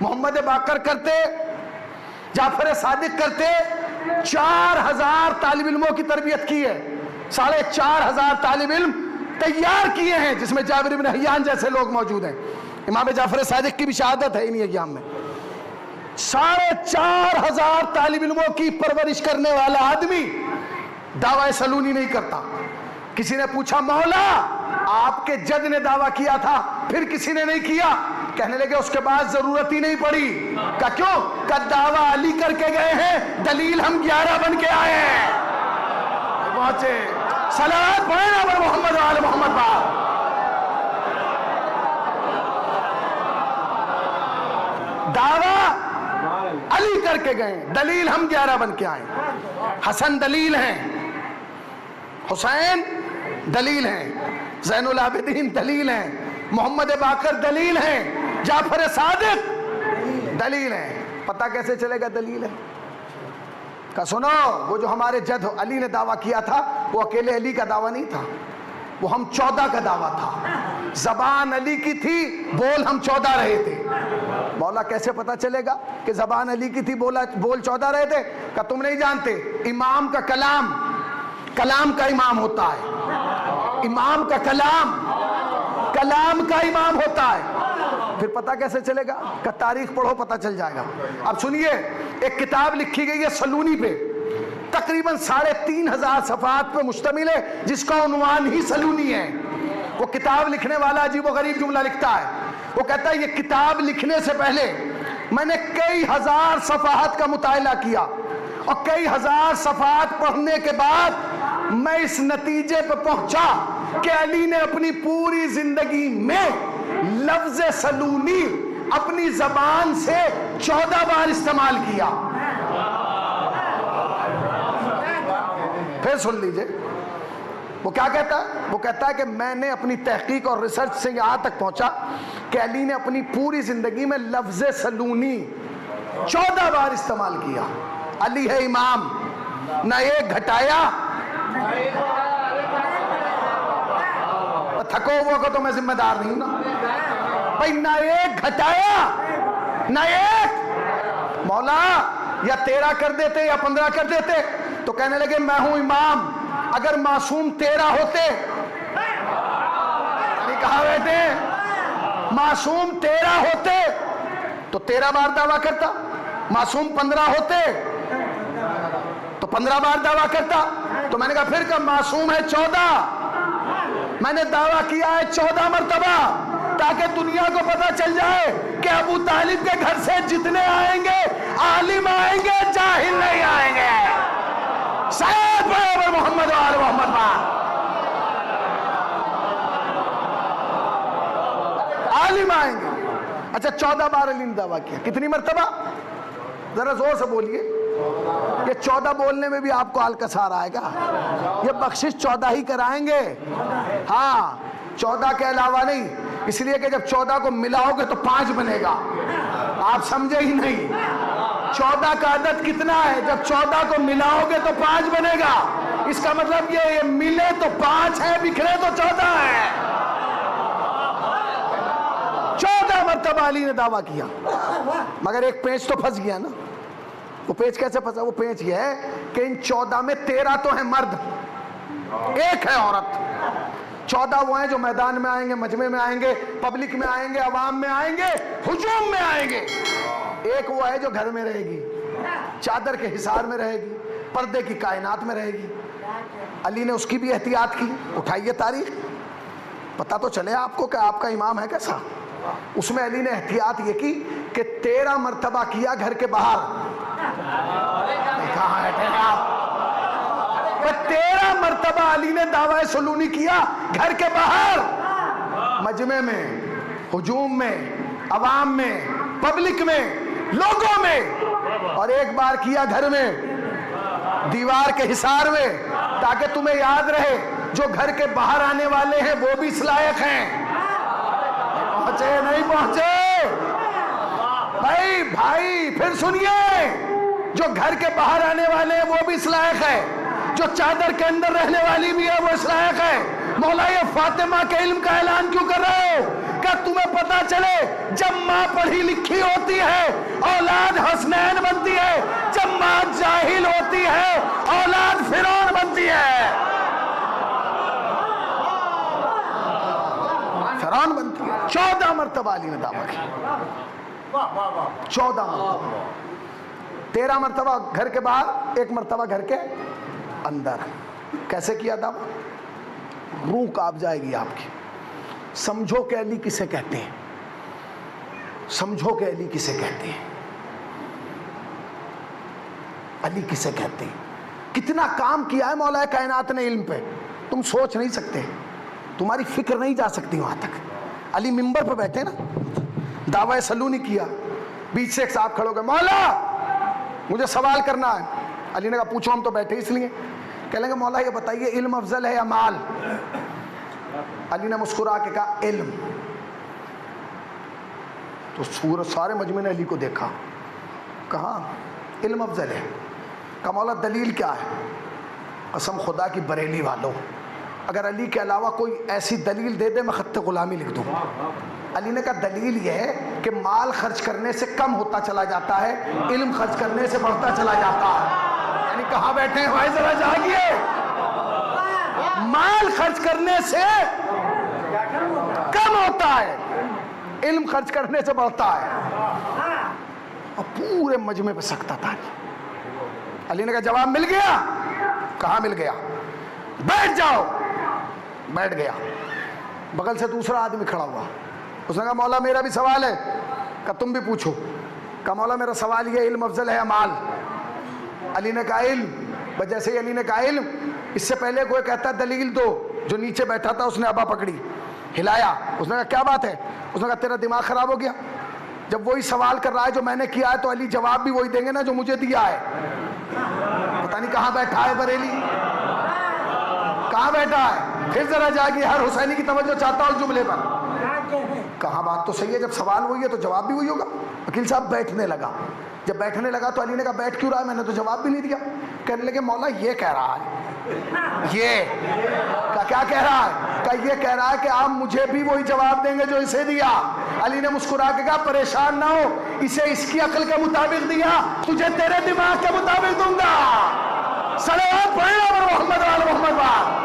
Speaker 1: محمد باقر کرتے؟ جعفر صادق کرتے؟ 4000 طالب علموں کی تربیت کی ہے، 4500 طالب علم تیار کیے ہیں، جس میں جابر بن حیان جیسے لوگ موجود ہیں۔ امام جعفر صادق کی بھی شہادت ہے انہی ایام میں۔ 4500 طالب علموں کی پرورش کرنے والا آدمی دعویٰ سلونی نہیں کرتا۔ کسی نے پوچھا مولا آپ کے جد نے دعویٰ کیا تھا پھر کسی نے نہیں کیا؟ کہنے لگے اس کے بعد ضرورت ہی نہیں پڑی۔ کہا کیوں؟ کہ دعویٰ علی کر کے گئے ہیں، دلیل ہم 11 بن کے آئے ہیں۔ پہنچے، صلوات پڑھیں نا پر محمد و آل محمد پاک۔ دعویٰ علی کر کے گئے، دلیل ہم 11 بن کے آئے۔ حسن دلیل ہیں، حسین دلیل ہیں، زین العابدین دلیل ہیں، محمد باقر دلیل ہیں، جعفر صادق دلیل ہیں۔ پتہ کیسے چلے گا دلیل ہے؟ کہ سنو، وہ جو ہمارے جد علی نے دعویٰ کیا تھا وہ اکیلے علی کا دعویٰ نہیں تھا، وہ ہم 14 کا دعویٰ تھا۔ زبان علی کی تھی، بول ہم 14 رہے تھے۔ مولا کیسے پتا چلے گا کہ زبان علی کی تھی، بول 14 رہے تھے؟ کہ تم نہیں جانتے، امام کا کلام کا امام ہوتا ہے، امام کا کلام کا امام ہوتا ہے۔ پھر پتا کیسے چلے گا؟ کہ تاریخ پڑھو پتا چل جائے گا۔ اب سنیے، ایک کتاب لکھی گئی ہے سلونی پہ، تقریباً 3500 صفحات پہ مشتمل ہے، جس کا عنوان ہی سلونی ہے۔ وہ کتاب لکھنے والا عجیب و غریب جملہ لکھتا ہے، وہ کہتا ہے یہ کتاب لکھنے سے پہلے میں نے کئی ہزار صفحات کا مطالعہ کیا، اور کئی ہزار صفحات پڑھنے کے بعد میں اس نتیجے پہ پہنچا کہ علی نے اپنی پوری زندگی میں لفظ سلونی اپنی زبان سے 14 بار استعمال کیا۔ پھر سن لیجئے وہ کیا کہتا ہے؟ وہ کہتا ہے کہ میں نے اپنی تحقیق اور ریسرچ سے یہاں تک پہنچا کہ علی نے اپنی پوری زندگی میں لفظ سلونی 14 بار استعمال کیا۔ علی ہے امام، نہ ایک گھٹایا، تھکو ہوا کو تو میں ذمہ دار نہیں ہوں نا بھائی، نہ ایک گھٹایا نہ ایک۔ مولا یا 13 کر دیتے یا 15 کر دیتے. تو کہنے لگے میں ہوں امام، اگر معصوم 13 ہوتے، کہا بیٹھے معصوم 13 ہوتے تو 13 بار دعویٰ کرتا، معصوم 15 ہوتے تو 15 بار دعویٰ کرتا. تو میں نے کہا پھر کب معصوم ہے 14، میں نے دعویٰ کیا ہے 14 مرتبہ، تاکہ دنیا کو پتہ چل جائے کہ ابو طالب کے گھر سے جتنے آئیں گے عالم آئیں گے، جاہل نہیں آئیں گے. سید برابر محمد و آل محمد بار عالم آئیں گے. اچھا 14 بار علی نے دعویٰ کیا. کتنی مرتبہ؟ ذرا زور سے بولیے. یہ 14 بولنے میں بھی آپ کو ہلکس آ رہا ہے گا. یہ بخشش 14 ہی کرائیں گے. ہاں 14 کے علاوہ نہیں، اس لیے کہ جب 14 کو ملاؤ گے تو 5 بنے گا. آپ سمجھے ہی نہیں. 14 کا عدد کتنا ہے؟ جب 14 کو ملاؤ گے تو 5 بنے گا. اس کا مطلب یہ ملے تو 5 ہے، بکھرے تو 14 ہے. 14 مرتبہ علی نے دعویٰ کیا، مگر ایک پیچ تو پھنس گیا نا. وہ پیچ کیسے پھنسا؟ وہ پیچ یہ ہے کہ ان 14 میں 13 تو ہیں مرد، ایک ہے عورت. 14 وہ ہیں جو میدان میں آئیں گے، مجمع میں آئیں گے، پبلک میں آئیں گے، عوام میں آئیں گے، ہجوم میں آئیں گے. ایک وہ ہے جو گھر میں رہے گی، چادر کے حصار میں رہے گی، پردے کی کائنات میں رہے گی. علی نے اس کی بھی احتیاط کی. اٹھائیے تاریخ، پتہ تو چلے آپ کو کہ آپ کا امام ہے کیسا. اس میں علی نے احتیاط یہ کی کہ 13 مرتبہ کیا گھر کے باہر. کہاں بیٹھے ہیں آپ؟ 13 مرتبہ علی نے دعویٰ سلونی کیا گھر کے باہر، مجمع میں، ہجوم میں، عوام میں، پبلک میں، لوگوں میں، اور ایک بار کیا گھر میں، دیوار کے حصار میں، تاکہ تمہیں یاد رہے جو گھر کے باہر آنے والے ہیں وہ بھی اس لائق ہیں. پہنچے نہیں پہنچے بھائی پھر سنیے، جو گھر کے باہر آنے والے ہیں وہ بھی اس لائق ہے، جو چادر کے اندر رہنے والی بھی ہے وہ اس لائق ہے. مولا یہ فاطمہ کے علم کا اعلان کیوں کر رہے ہو؟ کہ تمہیں پتا چلے جب ماں پڑھی لکھی ہوتی ہے اولاد حسنین بنتی ہے، جب ماں جاہل ہوتی ہے اولاد فرعون بنتی ہے. فرعون بنتی ہے. 14 مرتبہ علی نے دعویٰ کیا. 14 مرتبہ. 13 مرتبہ گھر کے باہر، 1 مرتبہ گھر کے اندر. کیسے کیا دعویٰ؟ روح کانپ جائے گی آپ کی. سمجھو کہ علی کسے کہتے ہیں، سمجھو کہ علی کسے کہتے ہیں، علی کسے کہتے ہیں. کتنا کام کیا ہے مولا کائنات نے علم پہ، تم سوچ نہیں سکتے، تمہاری فکر نہیں جا سکتی وہاں تک. علی منبر پہ بیٹھے نا، دعویٰ سلونی کیا، بیچ سے ایک صاحب کھڑے ہو گئے، مولا مجھے سوال کرنا ہے. علی نے کہا پوچھو، ہم تو بیٹھے اس لیے. کہنے لگے مولا یہ بتائیے علم افضل ہے یا مال؟ علی نے مسکرا کے کہا علم. تو سارے مجمع نے علی کو دیکھا، کہا علم افضل ہے. کہا مولا دلیل کیا ہے؟ قسم خدا کی بریلی والوں، اگر علی کے علاوہ کوئی ایسی دلیل دے دے میں خط غلامی لکھ دوں. علی نے کہا دلیل یہ ہے کہ مال خرچ کرنے سے کم ہوتا چلا جاتا ہے، علم خرچ کرنے سے بڑھتا چلا جاتا ہے. یعنی کہاں بیٹھے ہیں بھائی ذرا جاگیے. مال خرچ کرنے سے کم ہوتا ہے، علم خرچ کرنے سے بڑھتا ہے. اور پورے مجمع پہ سکتہ تھا. علی نے کہا جواب مل گیا؟ کہاں مل گیا؟ بیٹھ جاؤ. بیٹھ گیا. بغل سے دوسرا آدمی کھڑا ہوا. اس نے کہا مولا میرا بھی سوال ہے. کہا تم بھی پوچھو. کہا مولا میرا سوال یہ علم افضل ہے یا مال؟ علی نے کہا علم. جیسے ہی علی نے کہا علم، اس سے پہلے کوئی کہتا دلیل دو. جو نیچے بیٹھا تھا اس نے ابا پکڑی، ہلایا. اس نے کہا کیا بات ہے؟ اس نے کہا تیرا دماغ خراب ہو گیا؟ جب وہی سوال کر رہا ہے جو میں نے کیا ہے تو علی جواب بھی وہی دیں گے نا جو مجھے دیا ہے. پتہ نہیں کہاں بیٹھا ہے بریلی، کہاں بیٹھا ہے. پھر ذرا جاگی، ہر حسینی کی توجہ چاہتا ہوں جملے پر. کہاں بات تو صحیح ہے، جب سوال وہی ہے تو جواب بھی وہی ہوگا. وکیل صاحب بیٹھنے لگا. جب بیٹھنے لگا تو علی نے کہا بیٹھ کیوں رہا ہے؟ میں نے تو جواب بھی نہیں دیا. کہنے لگے مولا یہ کہہ رہا ہے. یہ کیا کہہ رہا ہے؟ کہ یہ کہہ رہا ہے کہ آپ مجھے بھی وہی جواب دیں گے جو اسے دیا. علی نے مسکرا کے کہا پریشان نہ ہو، اسے اس کی عقل کے مطابق دیا، تجھے تیرے دماغ کے مطابق دوں گا. صلوات پڑھیں محمد وعلی محمد وعلی.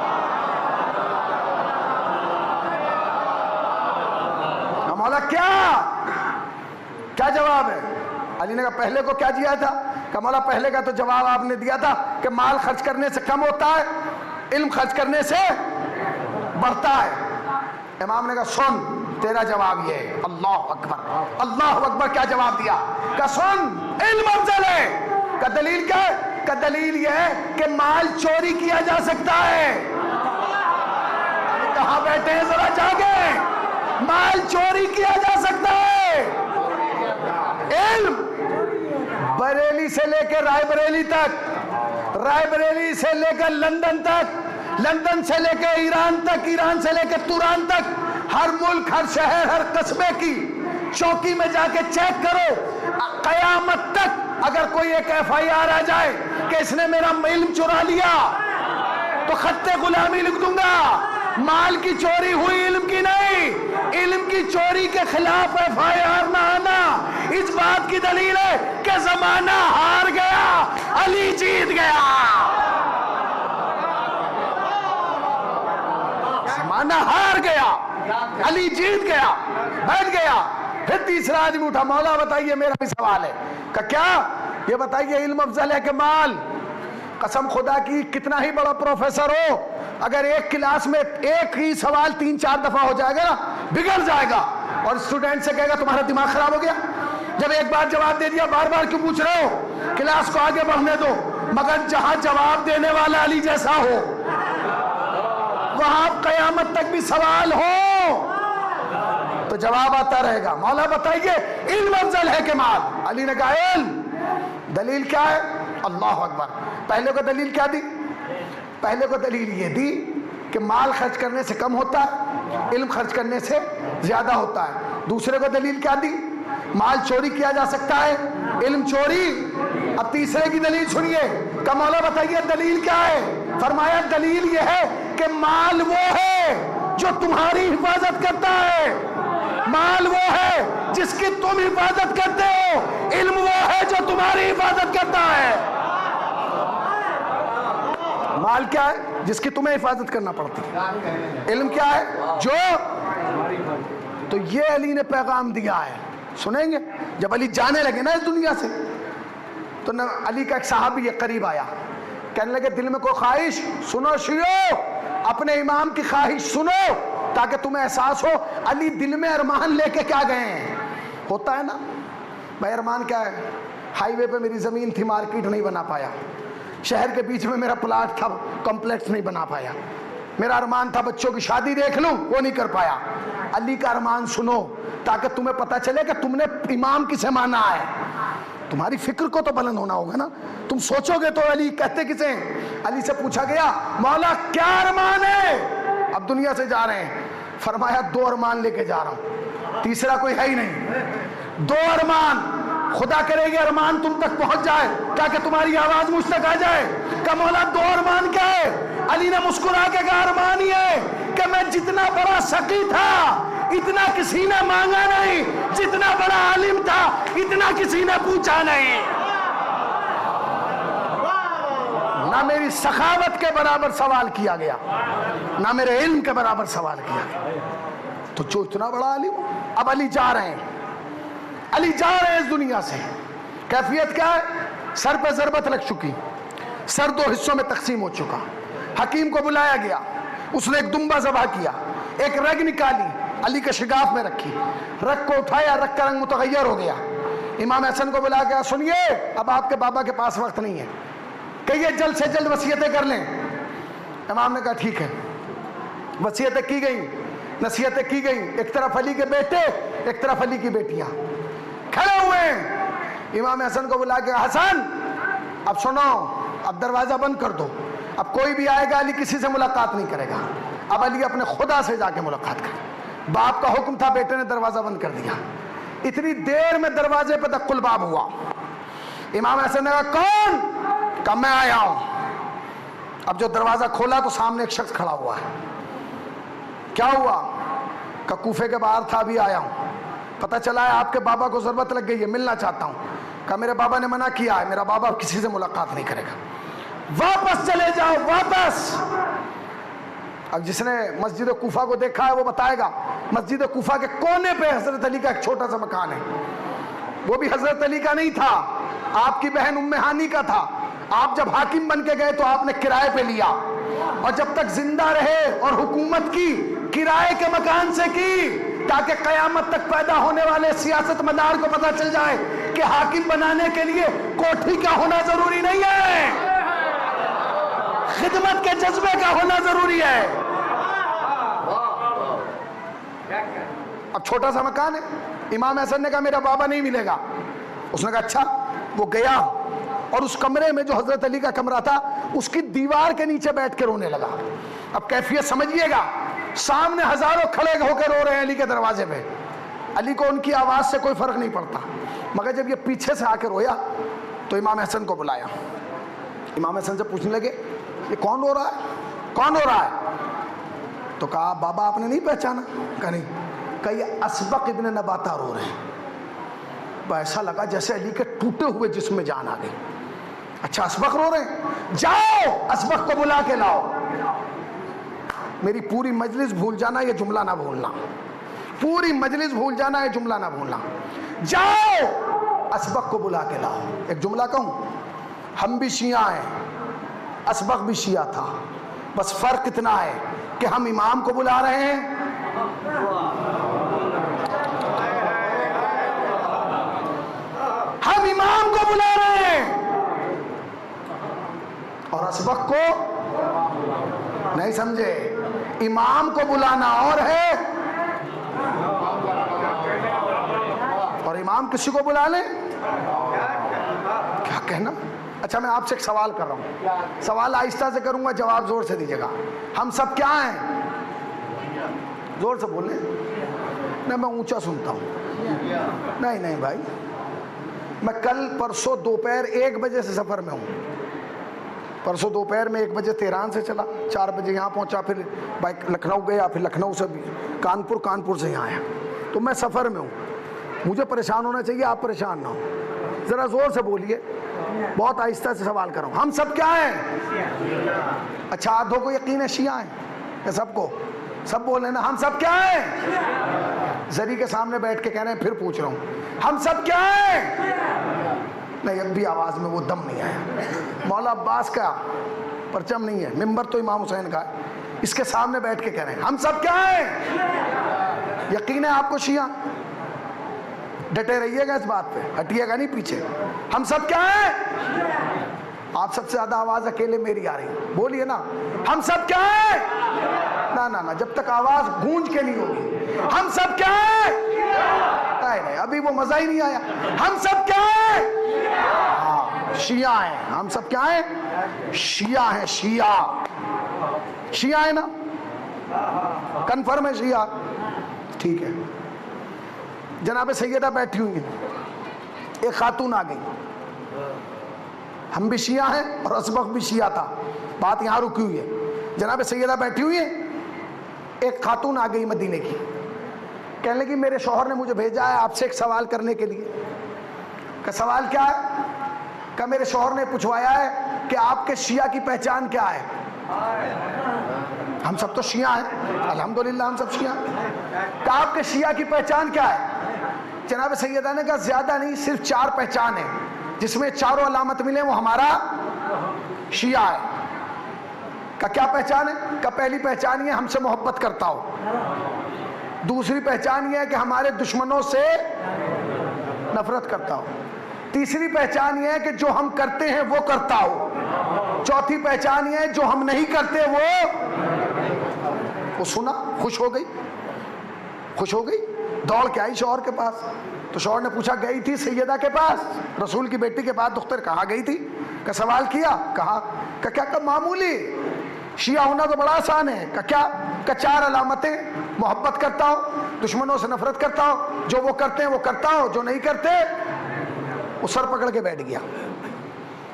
Speaker 1: مولا کیا جواب ہے؟ علی نے کہا پہلے کو کیا دیا تھا؟ کہ مولا پہلے کا تو جواب آپ نے دیا تھا کہ مال خرچ کرنے سے کم ہوتا ہے، علم خرچ کرنے سے بڑھتا ہے. امام نے کہا سن تیرا جواب یہ ہے. اللہ اکبر اللہ اکبر. کیا جواب دیا؟ کہ سن علم افضل ہے. کہ دلیل کیا ہے؟ کہ دلیل یہ ہے کہ مال چوری کیا جا سکتا ہے. کہاں بیٹھے ہیں ذرا جاگیں. مال چوری کیا جا سکتا ہے. علم بریلی سے لے کے رائے بریلی تک، رائے بریلی سے لے کر لندن تک، لندن سے لے کے ایران تک، ایران سے لے کے توران تک، ہر ملک ہر شہر ہر قصبے کی چوکی میں جا کے چیک کرو. قیامت تک اگر کوئی ایک FIR آ جائے کہ اس نے میرا علم چرا لیا تو خط غلامی لکھ دوں گا. مال کی چوری ہوئی، علم کی نہیں. علم کی چوری کے خلاف FIR نہ آنا اس بات کی دلیل ہے کہ زمانہ ہار گیا، علی جیت گیا. زمانہ ہار گیا، علی جیت گیا، بیٹھ گیا. پھر تیسرا آدمی اٹھا. مولا بتائیے میرا بھی سوال ہے. کہ کیا؟ یہ بتائیے علم افضل ہے کہ مال؟ قسم خدا کی کتنا ہی بڑا پروفیسر ہو، اگر ایک کلاس میں ایک ہی سوال 3-4 دفعہ ہو جائے گا نا بگڑ جائے گا، اور اسٹوڈنٹ سے کہے گا تمہارا دماغ خراب ہو گیا. جب ایک بار جواب دے دیا بار بار کیوں پوچھ رہے ہو؟ کلاس کو آگے بڑھنے دو. مگر جہاں جواب دینے والا علی جیسا ہو وہاں قیامت تک بھی سوال ہو تو جواب آتا رہے گا. مولا بتائیے علم افضل ہے کہ مال؟ علی نے کہا علم. دلیل کیا ہے؟ اللہ اکبر. پہلے کو دلیل کیا دی؟ پہلے کو دلیل یہ دی کہ مال خرچ کرنے سے کم ہوتا ہے، علم خرچ کرنے سے زیادہ ہوتا ہے. دوسرے کو دلیل کیا دی؟ مال چوری کیا جا سکتا ہے، علم چوری. اب تیسرے کی دلیل سنیے. کہ مولا بتائیے دلیل کیا ہے؟ فرمایا دلیل یہ ہے کہ مال وہ ہے جو تمہاری حفاظت کرتا ہے، مال وہ ہے جس کی تم حفاظت کرتے ہو، علم وہ ہے جو تمہاری حفاظت کرتا ہے. مال کیا ہے؟ جس کی تمہیں حفاظت کرنا پڑتی ہے. علم کیا ہے؟ جو. تو یہ علی نے پیغام دیا ہے. سنیں گے جب علی جانے لگے نا اس دنیا سے تو علی کا ایک صحابی قریب آیا، کہنے لگے دل میں کوئی خواہش؟ سنو شیعو، اپنے امام کی خواہش سنو تاکہ تمہیں احساس ہو علی دل میں ارمان لے کے کیا گئے ہیں. ہوتا ہے نا بھائی ارمان کیا ہے؟ ہائی وے پہ میری زمین تھی، مارکیٹ نہیں بنا پایا. شہر کے بیچ میں میرا پلاٹ تھا، کمپلیکس نہیں بنا پایا. میرا ارمان تھا بچوں کی شادی دیکھ لوں، وہ نہیں کر پایا. علی کا ارمان سنو تاکہ تمہیں پتا چلے کہ تم نے امام کسے مانا ہے. تمہاری فکر کو تو بلند ہونا ہوگا نا. تم سوچو گے تو علی کہتے کسے ہیں؟ علی سے پوچھا گیا مولا کیا ارمان ہے؟ اب دنیا سے جا رہے ہیں. فرمایا 2 ارمان لے کے جا رہا ہوں، تیسرا کوئی ہے ہی نہیں. 2 ارمان. خدا کرے گی ارمان تم تک پہنچ جائے تاکہ تمہاری آواز مجھ تک آ جائے. کہ مولا 2 ارمان کیا ہے؟ علی نے مسکرا کے کہا ارمان یہ ہے کہ میں جتنا بڑا سقی تھا اتنا کسی نے مانگا نہیں، جتنا بڑا عالم تھا اتنا کسی نے پوچھا نہیں. نہ میری سخاوت کے برابر سوال کیا گیا، نہ میرے علم کے برابر سوال کیا گیا. تو جو اتنا بڑا عالم. اب علی جا رہے ہیں، علی جا رہے ہیں اس دنیا سے. کیفیت کیا ہے؟ سر پہ ضربت لگ چکی، سر 2 حصوں میں تقسیم ہو چکا. حکیم کو بلایا گیا، اس نے ایک دمبا ذبح کیا، ایک رگ نکالی، علی کے شگاف میں رکھی. رگ کو اٹھایا، رگ کا رنگ متغیر ہو گیا. امام حسن کو بلا گیا، سنیے اب آپ کے بابا کے پاس وقت نہیں ہے کہ یہ جلد سے جلد وصیتیں کر لیں. امام نے کہا ٹھیک ہے. وصیتیں کی گئیں، نصیحتیں کی گئیں. ایک طرف علی کے بیٹے، ایک طرف علی کی بیٹیاں کھڑے ہوئے ہیں. امام حسن کو بلا کے حسن اب سنو، اب دروازہ بند کر دو، اب کوئی بھی آئے گا علی کسی سے ملاقات نہیں کرے گا. اب علی اپنے خدا سے جا کے ملاقات کرے. باپ کا حکم تھا، بیٹے نے دروازہ بند کر دیا. اتنی دیر میں دروازے پہ دق الباب ہوا. امام حسن نے کہا کون؟ کہا میں آیا ہوں۔ اب جو دروازہ کھولا تو سامنے ایک شخص کھڑا ہوا ہے۔ کیا ہوا؟ کہ کوفے کے باہر تھا، ابھی آیا ہوں، پتہ چلا ہے آپ کے بابا کو ضرورت لگ گئی ہے، ملنا چاہتا ہوں۔ کہ میرے بابا نے منع کیا ہے، میرا بابا کسی سے ملاقات نہیں کرے گا، واپس چلے جاؤ واپس۔ اب جس نے مسجد کوفہ کو دیکھا ہے وہ بتائے گا، مسجد کوفہ کے کونے پہ حضرت علی کا ایک چھوٹا سا مکان ہے، وہ بھی حضرت علی کا نہیں تھا، آپ کی بہن ام ہانی کا تھا۔ آپ جب حاکم بن کے گئے تو آپ نے کرائے پہ لیا، اور جب تک زندہ رہے اور حکومت کی کرائے کے مکان سے کی، تاکہ قیامت تک پیدا ہونے والے سیاست مدار کو پتہ چل جائے کہ حاکم بنانے کے لیے کوٹھی کا ہونا ضروری نہیں ہے، خدمت کے جذبے کا ہونا ضروری ہے۔ اب چھوٹا سا مکان ہے، امام حسن نے کہا میرا بابا نہیں ملے گا۔ اس نے کہا اچھا۔ وہ گیا اور اس کمرے میں جو حضرت علی کا کمرہ تھا اس کی دیوار کے نیچے بیٹھ کے رونے لگا۔ اب کیفیت سمجھیے گا، سامنے ہزاروں کھڑے ہو کے رو رہے ہیں علی کے دروازے پہ، علی کو ان کی آواز سے کوئی فرق نہیں پڑتا، مگر جب یہ پیچھے سے آ کے رویا تو امام حسن کو بلایا۔ امام حسن سے پوچھنے لگے یہ کون رو رہا ہے، کون رو رہا ہے؟ تو کہا بابا آپ نے نہیں پہچانا؟ کہا نہیں۔ کہا یہ اسبق ابن نباتہ رو رہے ہیں۔ ایسا لگا جیسے علی کے ٹوٹے ہوئے جسم میں جان آ گئی۔ اچھا اسبق رو رہے ہیں، جاؤ اسبق کو بلا کے لاؤ۔ میری پوری مجلس بھول جانا یہ جملہ نہ بھولنا، پوری مجلس بھول جانا یہ جملہ نہ بھولنا، جاؤ اسبق کو بلا کے لاؤ۔ ایک جملہ کہوں، ہم بھی شیعہ ہیں، اسبق بھی شیعہ تھا، بس فرق اتنا ہے کہ ہم امام کو بلا رہے ہیں، ہم امام کو بلا رہے ہیں، اور اسبق کو نہیں سمجھے، امام کو بلانا اور ہے اور امام کسی کو بلا لیں، کیا کہنا۔ اچھا میں آپ سے ایک سوال کر رہا ہوں، سوال آہستہ سے کروں گا، جواب زور سے دیجیے گا۔ ہم سب کیا ہیں؟ زور سے بولیں، نہیں میں اونچا سنتا ہوں۔ نہیں بھائی، میں کل پرسوں دوپہر 1 بجے سے سفر میں ہوں، پرسوں دوپہر میں 1 بجے تہران سے چلا، 4 بجے یہاں پہنچا، پھر بائک لکھنؤ گیا، پھر لکھنؤ سے بھی کانپور سے یہاں آیا، تو میں سفر میں ہوں۔ مجھے پریشان ہونا چاہیے، آپ پریشان نہ ہو، ذرا زور سے بولیے، بہت آہستہ سے سوال کر رہا ہوں۔ ہم سب کیا ہیں؟ اچھا آدھوں کو یقین ہے شیعہ ہیں، یا سب کو؟ سب بولیں نا، ہم سب کیا ہیں؟ زری کے سامنے بیٹھ کے کہہ رہے ہیں، پھر پوچھ رہا ہوں، ہم سب کیا ہیں؟ نہیں اب بھی آواز میں وہ دم نہیں آیا۔ مولا عباس کا پرچم نہیں ہے، منبر تو امام حسین کا ہے، اس کے سامنے بیٹھ کے کہہ رہے ہیں ہم سب کیا ہیں؟ یقین ہے آپ کو شیعہ؟ ڈٹے رہیے گا اس بات پہ، ہٹیے گا نہیں پیچھے۔ ہم سب کیا ہیں؟ آپ سب سے زیادہ آواز اکیلے میری آ رہی ہے، بولیے نا، ہم سب کیا ہیں؟ نہ جب تک آواز گونج کے نہیں ہوگی، ہم سب کیا ہیں؟ نہیں ابھی وہ مزہ ہی نہیں آیا۔ ہم سب کیا ہیں؟ ہاں شیعہ ہیں۔ ہم سب کیا ہیں؟ شیعہ ہیں، شیعہ ہیں نا؟ کنفرم ہے شیعہ؟ ٹھیک ہے۔ جناب سیدہ بیٹھی ہوئی ہیں، ایک خاتون آ گئی، ہم بھی شیعہ ہیں اور اسبق بھی شیعہ تھا، بات یہاں رکی ہوئی ہے۔ جناب سیدہ بیٹھی ہوئی ہے، ایک خاتون آ گئی مدینے کی، کہنے لگی میرے شوہر نے مجھے بھیجا ہے آپ سے ایک سوال کرنے کے لیے۔ کہ سوال کیا ہے؟ کہ میرے شوہر نے پوچھوایا ہے کہ آپ کے شیعہ کی پہچان کیا ہے؟ ہم سب تو شیعہ ہیں، الحمدللہ ہم سب شیعہ ہیں۔ کہ آپ کے شیعہ کی پہچان کیا ہے؟ جناب سیدہ نے کہا زیادہ نہیں، صرف 4 پہچان ہیں، جس میں چاروں علامت ملے وہ ہمارا شیعہ ہے۔ کہ کیا پہچان ہے؟ کہ پہلی پہچان یہ ہم سے محبت کرتا ہو، دوسری پہچان یہ ہے کہ ہمارے دشمنوں سے نفرت کرتا ہو، تیسری پہچان یہ ہے کہ جو ہم کرتے ہیں وہ کرتا ہو، چوتھی پہچان یہ ہے جو ہم نہیں کرتے وہ سنا، خوش ہو گئی، دوڑ کے آئی شوہر کے پاس۔ تو شوہر نے پوچھا گئی تھی سیدہ کے پاس، رسول کی بیٹی کے پاس دختر، کہاں گئی تھی؟ کہ سوال کیا، کہا کہ کیا کہ معمولی شیعہ ہونا تو بڑا آسان ہے۔ کہ کیا؟ کہ 4 علامتیں، محبت کرتا ہو، دشمنوں سے نفرت کرتا ہو، جو وہ کرتے ہیں وہ کرتا ہو، جو نہیں کرتے وہ سر پکڑ کے بیٹھ گیا۔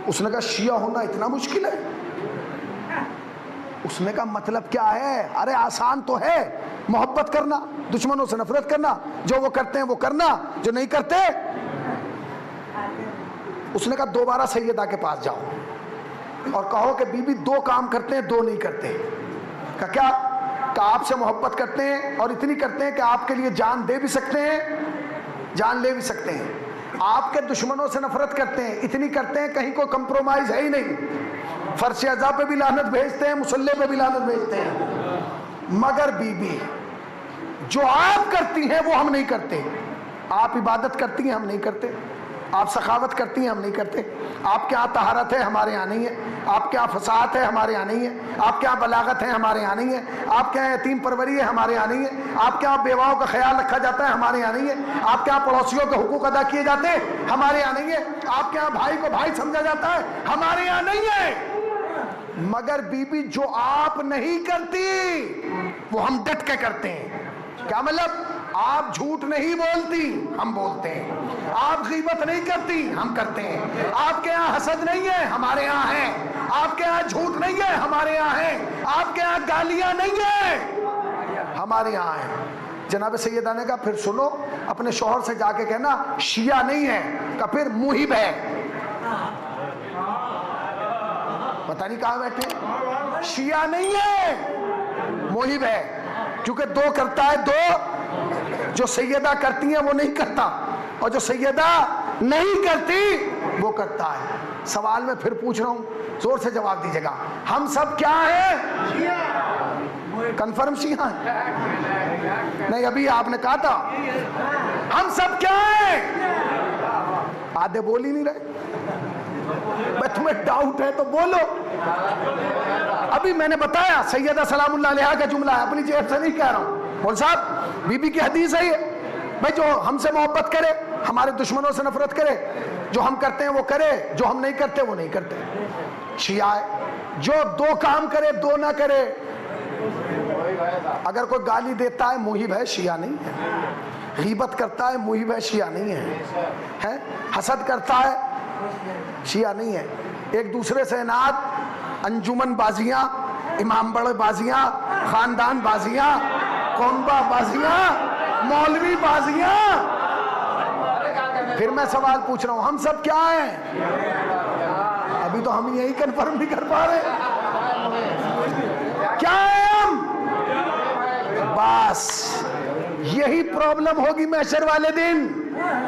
Speaker 1: اس نے کہا شیعہ ہونا اتنا مشکل ہے؟ اس نے کہا مطلب کیا ہے؟ ارے آسان تو ہے، محبت کرنا، دشمنوں سے نفرت کرنا، جو وہ کرتے ہیں وہ کرنا، جو نہیں کرتے۔ اس نے کہا دوبارہ سیدہ کے پاس جاؤ اور کہو کہ بی بی دو کام کرتے ہیں، دو نہیں کرتے۔ کہا کیا؟ کہ آپ سے محبت کرتے ہیں اور اتنی کرتے ہیں کہ آپ کے لیے جان دے بھی سکتے ہیں، جان لے بھی سکتے ہیں۔ آپ کے دشمنوں سے نفرت کرتے ہیں، اتنی کرتے ہیں کہیں کوئی کمپرومائز ہے ہی نہیں، فرش اعضاء پہ بھی لعنت بھیجتے ہیں، مصلی پہ بھی لعنت بھیجتے ہیں۔ مگر بی بی جو آپ کرتی ہیں وہ ہم نہیں کرتے۔ آپ عبادت کرتی ہیں، ہم نہیں کرتے۔ آپ سخاوت کرتی ہیں، ہم نہیں کرتے۔ آپ کے ہاں طہارت ہے، ہمارے ہاں نہیں ہے۔ آپ کے ہاں فصاحت ہے، ہمارے ہاں نہیں ہے۔ آپ کے ہاں بلاغت ہے، ہمارے ہاں نہیں ہے۔ آپ کے ہاں یتیم پروری ہے، ہمارے ہاں نہیں ہے۔ آپ کے ہاں بیواؤں کا خیال رکھا جاتا ہے، ہمارے یہاں نہیں ہے۔ آپ کے ہاں پڑوسیوں کے حقوق ادا کیے جاتے ہیں، ہمارے یہاں نہیں ہے۔ آپ کے ہاں بھائی کو بھائی سمجھا جاتا ہے، ہمارے یہاں نہیں ہے۔ مگر بی بی جو آپ نہیں کرتی وہ ہم ڈٹ کے کرتے ہیں۔ کیا مطلب؟ آپ جھوٹ نہیں بولتی، ہم بولتے ہیں۔ آپ غیبت نہیں کرتی، ہم کرتے ہیں۔ آپ کے یہاں حسد نہیں ہے، ہمارے یہاں ہے۔ آپ کے یہاں جھوٹ نہیں ہے، ہمارے یہاں ہے۔ آپ کے یہاں گالیاں نہیں ہیں، ہمارے یہاں ہے۔ جناب سیدہ نے کہا پھر سنو، اپنے شوہر سے جا کے کہنا شیعہ نہیں ہے، کہ پھر موہب ہے۔ پتہ نہیں کہاں بیٹھے، شیعہ نہیں ہے، موہب ہے، کیونکہ دو کرتا ہے، دو جو سیدہ کرتی ہیں وہ نہیں کرتا، اور جو سیدہ نہیں کرتی وہ کرتا ہے۔ سوال میں پھر پوچھ رہا ہوں، زور سے جواب دیجیے گا، ہم سب کیا ہیں؟ کنفرم شیعہ ہیں؟ نہیں، ابھی آپ نے کہا تھا ہم سب کیا ہیں؟ آدھے بول ہی نہیں رہے۔ تمہیں ڈاؤٹ ہے تو بولو۔ ابھی میں نے بتایا سیدہ سلام اللہ علیہا کا جملہ ہے، اپنی جیب سے نہیں کہہ رہا ہوں۔ مول صاحب بی بی کی حدیث ہے یہ، بھائی جو ہم سے محبت کرے، ہمارے دشمنوں سے نفرت کرے، جو ہم کرتے ہیں وہ کرے، جو ہم نہیں کرتے وہ نہیں کرتے۔ شیعہ ہے جو دو کام کرے دو نہ کرے۔ اگر کوئی گالی دیتا ہے موہب ہے، شیعہ نہیں ہے۔ غیبت کرتا ہے موہب ہے، شیعہ نہیں ہے۔ حسد کرتا ہے، شیعہ نہیں ہے۔ ایک دوسرے سے اناد، انجمن بازیاں، امام بڑے بازیاں، خاندان بازیاں، قومبا بازیاں، مولوی بازیاں۔ پھر میں سوال پوچھ رہا ہوں، ہم سب کیا ہیں؟ ابھی تو ہم یہی کنفرم نہیں کر پا رہے کیا ہیں ہم؟ بس یہی پرابلم ہوگی محشر والے دن،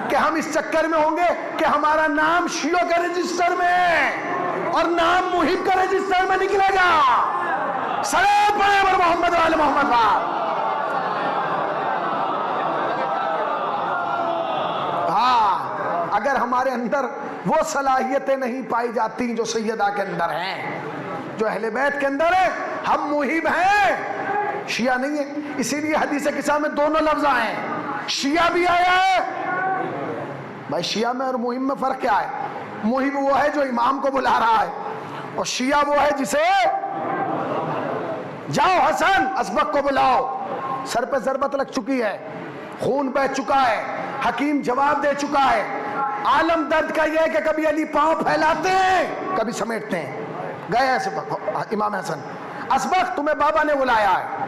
Speaker 1: کہ ہم اس چکر میں ہوں گے کہ ہمارا نام شیعوں کا رجسٹر میں ہے اور نام محب کا رجسٹر میں نکلے گا۔ صلوات پڑھیں بر محمد وآل محمد پاک۔ ہاں، اگر ہمارے اندر وہ صلاحیتیں نہیں پائی جاتی جو سیدہ کے اندر ہیں، جو اہل بیت کے اندر ہے، ہم محب ہیں، شیعہ نہیں ہے۔ اسی لیے حدیث قصہ میں دونوں لفظ آئے ہیں، شیعہ بھی آیا ہے۔ بھائی شیعہ میں اور محب میں فرق کیا ہے؟ محب وہ ہے جو امام کو بلا رہا ہے، اور شیعہ وہ ہے جسے جاؤ حسن اسبق کو بلاؤ، سر پہ ضربت لگ چکی ہے، خون بہ چکا ہے، حکیم جواب دے چکا ہے۔ عالم درد کا یہ ہے کہ کبھی علی پاؤں پھیلاتے ہیں، کبھی سمیٹتے ہیں۔ گئے اسبق، امام حسن، اسبق تمہیں بابا نے بلایا ہے۔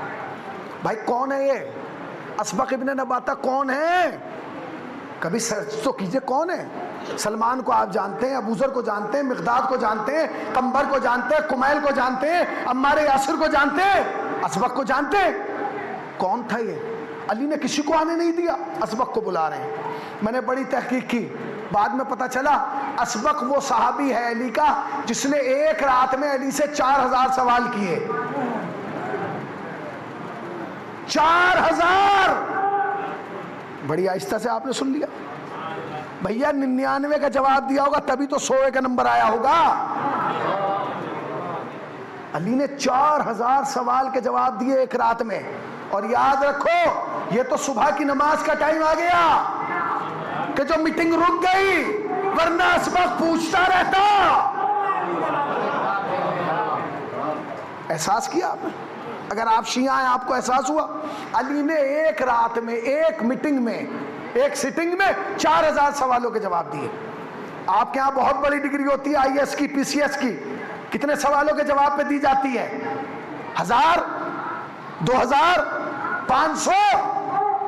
Speaker 1: بھائی کون ہے یہ اسبق ابن نباتہ؟ کون ہے؟ کبھی سرچ تو کیجئے کون ہے؟ سلمان کو آپ جانتے ہیں، ابوذر کو جانتے ہیں، مقداد کو جانتے ہیں، قمبر کو جانتے ہیں، کمیل کو جانتے ہیں، عمار یاسر کو جانتے ہیں، اسبق کو جانتے ہیں۔ کون تھا یہ؟ علی نے کسی کو آنے نہیں دیا، اسبق کو بلا رہے ہیں۔ میں نے بڑی تحقیق کی، بعد میں پتا چلا اسبق وہ صحابی ہے علی کا جس نے ایک رات میں علی سے 4000 سوال کیے۔ 4000! بڑی آہستہ سے آپ نے سن لیا بھیا، 99 کا جواب دیا ہوگا تبھی تو 100 کا نمبر آیا ہوگا۔ علی نے 4000 سوال کے جواب دیے ایک رات میں، اور یاد رکھو یہ تو صبح کی نماز کا ٹائم آ گیا کہ جو میٹنگ رک گئی، ورنہ اسبق پوچھتا رہتا۔ احساس کیا آپ نے؟ اگر آپ شیعہ ہیں آپ کو احساس ہوا؟ علی نے ایک رات میں، ایک میٹنگ میں، ایک سیٹنگ میں 4000 سوالوں کے جواب دیے۔ آپ کے ہاں بہت بڑی ڈگری ہوتی ہے آئی ایس کی، پی سی ایس کی، کتنے سوالوں کے جواب پہ دی جاتی ہے؟ 1000 2000 500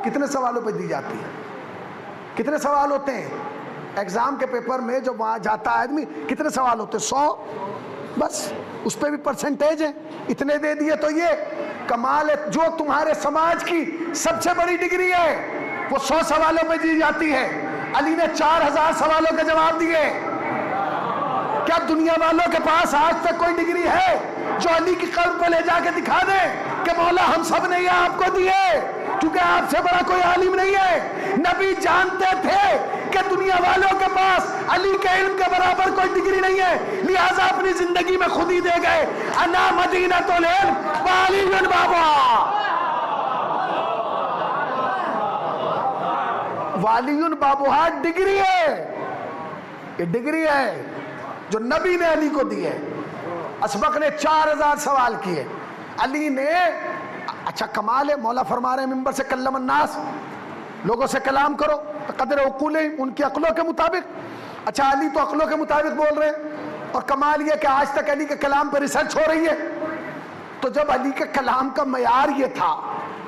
Speaker 1: کتنے سوالوں پہ دی جاتی ہے؟ کتنے سوال ہوتے ہیں ایگزام کے پیپر میں؟ جو وہاں جاتا ہے آدمی کتنے سوال ہوتے ہیں؟ 100 بس، اس پہ بھی پرسنٹیج ہے، اتنے دے دیے تو یہ کمال ہے۔ جو تمہارے سماج کی سب سے بڑی ڈگری ہے وہ 100 سوالوں پہ دی جاتی ہے، علی نے 4000 سوالوں کے جواب دیے۔ کیا دنیا والوں کے پاس آج تک کوئی ڈگری ہے جو علی کی قبر پہ لے جا کے دکھا دے کہ مولا ہم سب نے یہ آپ کو دیے؟ کیونکہ آپ سے بڑا کوئی عالم نہیں ہے۔ نبی جانتے تھے کہ دنیا والوں کے پاس علی کے علم کے برابر کوئی ڈگری نہیں ہے، لہٰذا اپنی زندگی میں خود ہی دے گئے، انا مدینۃ العلم وعلی بابا۔ والی بابوہا ڈگری ہے، یہ ڈگری ہے جو نبی نے علی کو دی ہے۔ اسبق نے 4000 سوال کیے، علی نے، اچھا کمال ہے، مولا فرما رہے ہیں ممبر سے کلم الناس، لوگوں سے کلام کرو قدر عقولہم، ان کی عقلوں کے مطابق۔ اچھا علی تو عقلوں کے مطابق بول رہے ہیں، اور کمال یہ کہ آج تک علی کے کلام پر ریسرچ ہو رہی ہے۔ تو جب علی کے کلام کا معیار یہ تھا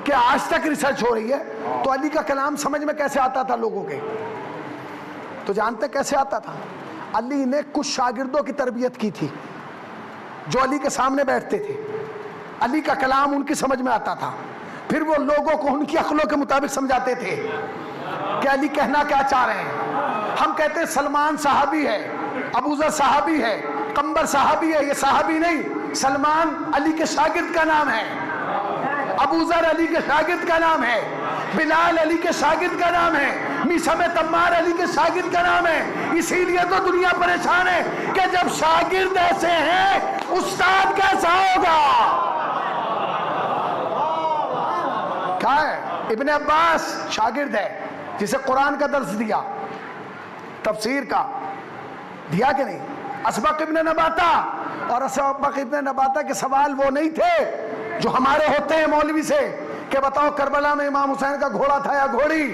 Speaker 1: کہ آج تک ریسرچ ہو رہی ہے، تو علی کا کلام سمجھ میں کیسے آتا تھا لوگوں کے؟ تو جانتے کیسے آتا تھا؟ علی نے کچھ شاگردوں کی تربیت کی تھی جو علی کے سامنے بیٹھتے تھے، علی کا کلام ان کی سمجھ میں آتا تھا، پھر وہ لوگوں کو ان کی عقلوں کے مطابق سمجھاتے تھے کہ علی کہنا کیا چاہ رہے ہیں۔ ہم کہتے ہیں سلمان صحابی ہے، ابو ذر صحابی ہے، قمبر صحابی ہے، یہ صحابی نہیں، سلمان علی کے شاگرد کا نام ہے، ابو ذر علی کے شاگرد کا نام ہے، بلال علی کے شاگرد کا نام ہے، میثم تمار علی کے شاگرد کا نام ہے۔ اسی لیے تو دنیا پریشان ہے کہ جب شاگرد ایسے ہیں استاد کیسا ہوگا؟ کیا ہے؟ ابن عباس شاگرد ہے جسے قرآن کا درس دیا، تفسیر کا دیا کہ نہیں؟ اسبق ابن نباتہ، اور اسبق ابن نباتہ کے سوال وہ نہیں تھے جو ہمارے ہوتے ہیں مولوی سے کہ بتاؤ کربلا میں امام حسین کا گھوڑا تھا یا گھوڑی؟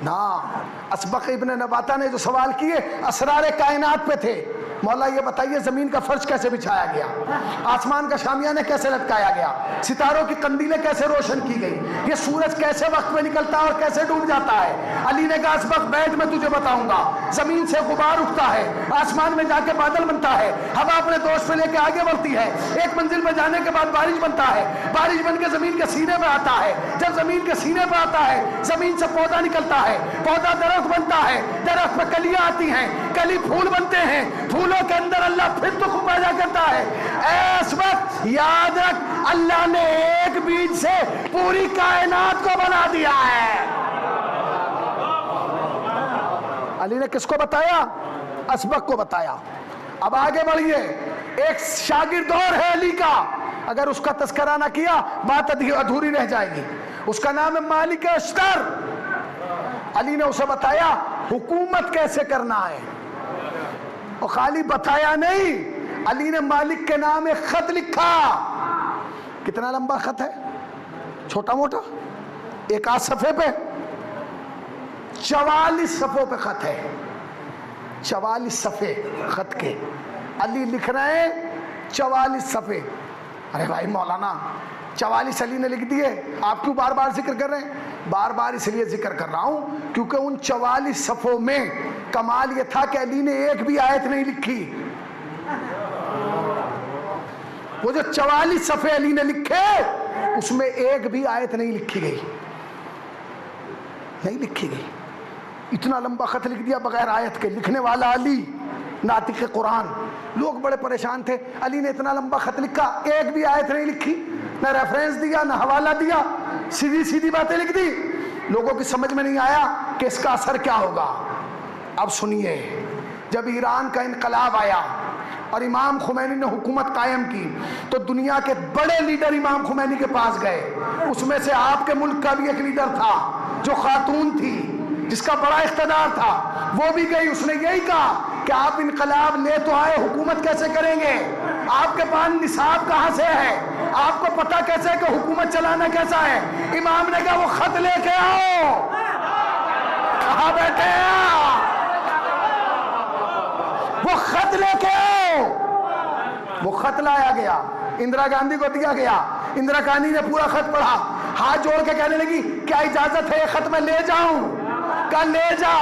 Speaker 1: نا، اسبق ابن نباتہ نے جو سوال کیے اسرار کائنات پہ تھے۔ مولا یہ بتائیے زمین کا فرش کیسے بچھایا گیا، آسمان کا شامیانہ کیسے لٹکایا گیا، ستاروں کی قندیلیں کیسے روشن کی گئی، یہ سورج کیسے وقت میں نکلتا ہے اور کیسے ڈوب جاتا ہے؟ علی نے کہا اسبق بیٹھ میں تجھے بتاؤں گا، زمین سے غبار اٹھتا ہے، آسمان میں جا کے بادل بنتا ہے، ہوا اپنے دوست پہ لے کے آگے بڑھتی ہے، ایک منزل پہ جانے کے بعد بارش بنتا ہے، بارش بن کے زمین کے سینے پہ آتا ہے، جب زمین کے سینے پہ آتا ہے زمین سے پودا نکلتا ہے، پودا درخت بنتا ہے، درخت پہ کلیاں آتی ہیں، کلی پھول بنتے ہیں، پھولوں کے اندر اللہ پھر تخم پیدا کرتا ہے۔ اس وقت یاد رکھ اللہ نے ایک بیج سے پوری کائنات کو بنا دیا ہے۔ علی نے کس کو بتایا؟ اسبق کو بتایا۔ اب آگے بڑھیے، ایک شاگرد اور ہے علی کا، اگر اس کا تذکرہ نہ کیا بات ادھوری رہ جائے گی، اس کا نام ہے مالک اشتر۔ علی نے اسے بتایا حکومت کیسے کرنا ہے، اور خالی بتایا نہیں، علی نے مالک کے نام ایک خط لکھا۔ کتنا لمبا خط ہے؟ چھوٹا موٹا، ایک آدھ صفحے پہ، 44 صفحوں پہ خط ہے، 44 صفحے خط کے، علی لکھ رہے ہیں 44 صفحے۔ ارے بھائی مولانا 44 علی نے لکھ دیے، آپ کیوں بار بار ذکر کر رہے ہیں؟ بار بار اس لیے ذکر کر رہا ہوں کیونکہ ان 44 صفحوں میں کمال یہ تھا کہ علی نے ایک بھی آیت نہیں لکھی۔ وہ جو 44 صفحے علی نے لکھے اس میں ایک بھی آیت نہیں لکھی گئی، نہیں لکھی گئی۔ اتنا لمبا خط لکھ دیا بغیر آیت کے، لکھنے والا علی ناطق قرآن۔ لوگ بڑے پریشان تھے، علی نے اتنا لمبا خط لکھا، ایک بھی آیت نہیں لکھی، نہ ریفرنس دیا نہ حوالہ دیا، سیدھی سیدھی باتیں لکھ دی۔ لوگوں کی سمجھ میں نہیں آیا کہ اس کا اثر کیا ہوگا۔ اب سنیے، جب ایران کا انقلاب آیا اور امام خمینی نے حکومت قائم کی تو دنیا کے بڑے لیڈر امام خمینی کے پاس گئے۔ اس میں سے آپ کے ملک کا بھی ایک لیڈر تھا جو خاتون تھی، جس کا بڑا اقتدار تھا، وہ بھی گئی۔ اس نے یہی کہا کہ آپ انقلاب لے تو آئے، حکومت کیسے کریں گے؟ آپ کے پاس نصاب کہاں سے ہے؟ آپ کو پتہ کیسے ہے کہ حکومت چلانا کیسا ہے؟ امام نے کہا وہ خط لے کے آؤ۔ کہاں بیٹھے ہیں؟ وہ خط لے کے آؤ. وہ خط لایا گیا, اندرا گاندھی کو دیا گیا. اندرا گاندھی نے پورا خط پڑھا, ہاتھ جوڑ کے کہنے لگی کیا اجازت ہے یہ خط میں لے جاؤں؟ کہا لے جا.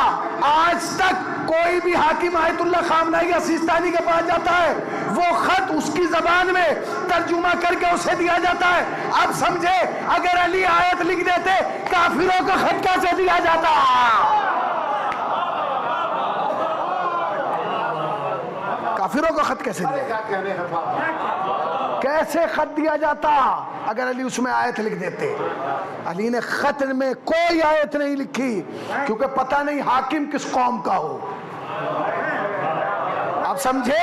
Speaker 1: آج تک کوئی بھی حاکم آیت اللہ خامنہئی یا سیستانی کے پاس جاتا ہے, وہ خط اس کی زبان میں ترجمہ کر کے اسے دیا جاتا ہے. اب سمجھے اگر علی آیت لکھ دیتے کافروں کو خط کیسے دیا جاتا؟ کافروں کو خط کیسے دیا جاتا؟ کیسے خط دیا جاتا اگر علی اس میں آیت لکھ دیتے؟ علی نے خط میں کوئی آیت نہیں لکھی, کیونکہ پتہ نہیں حاکم کس قوم کا ہو. آپ سمجھے,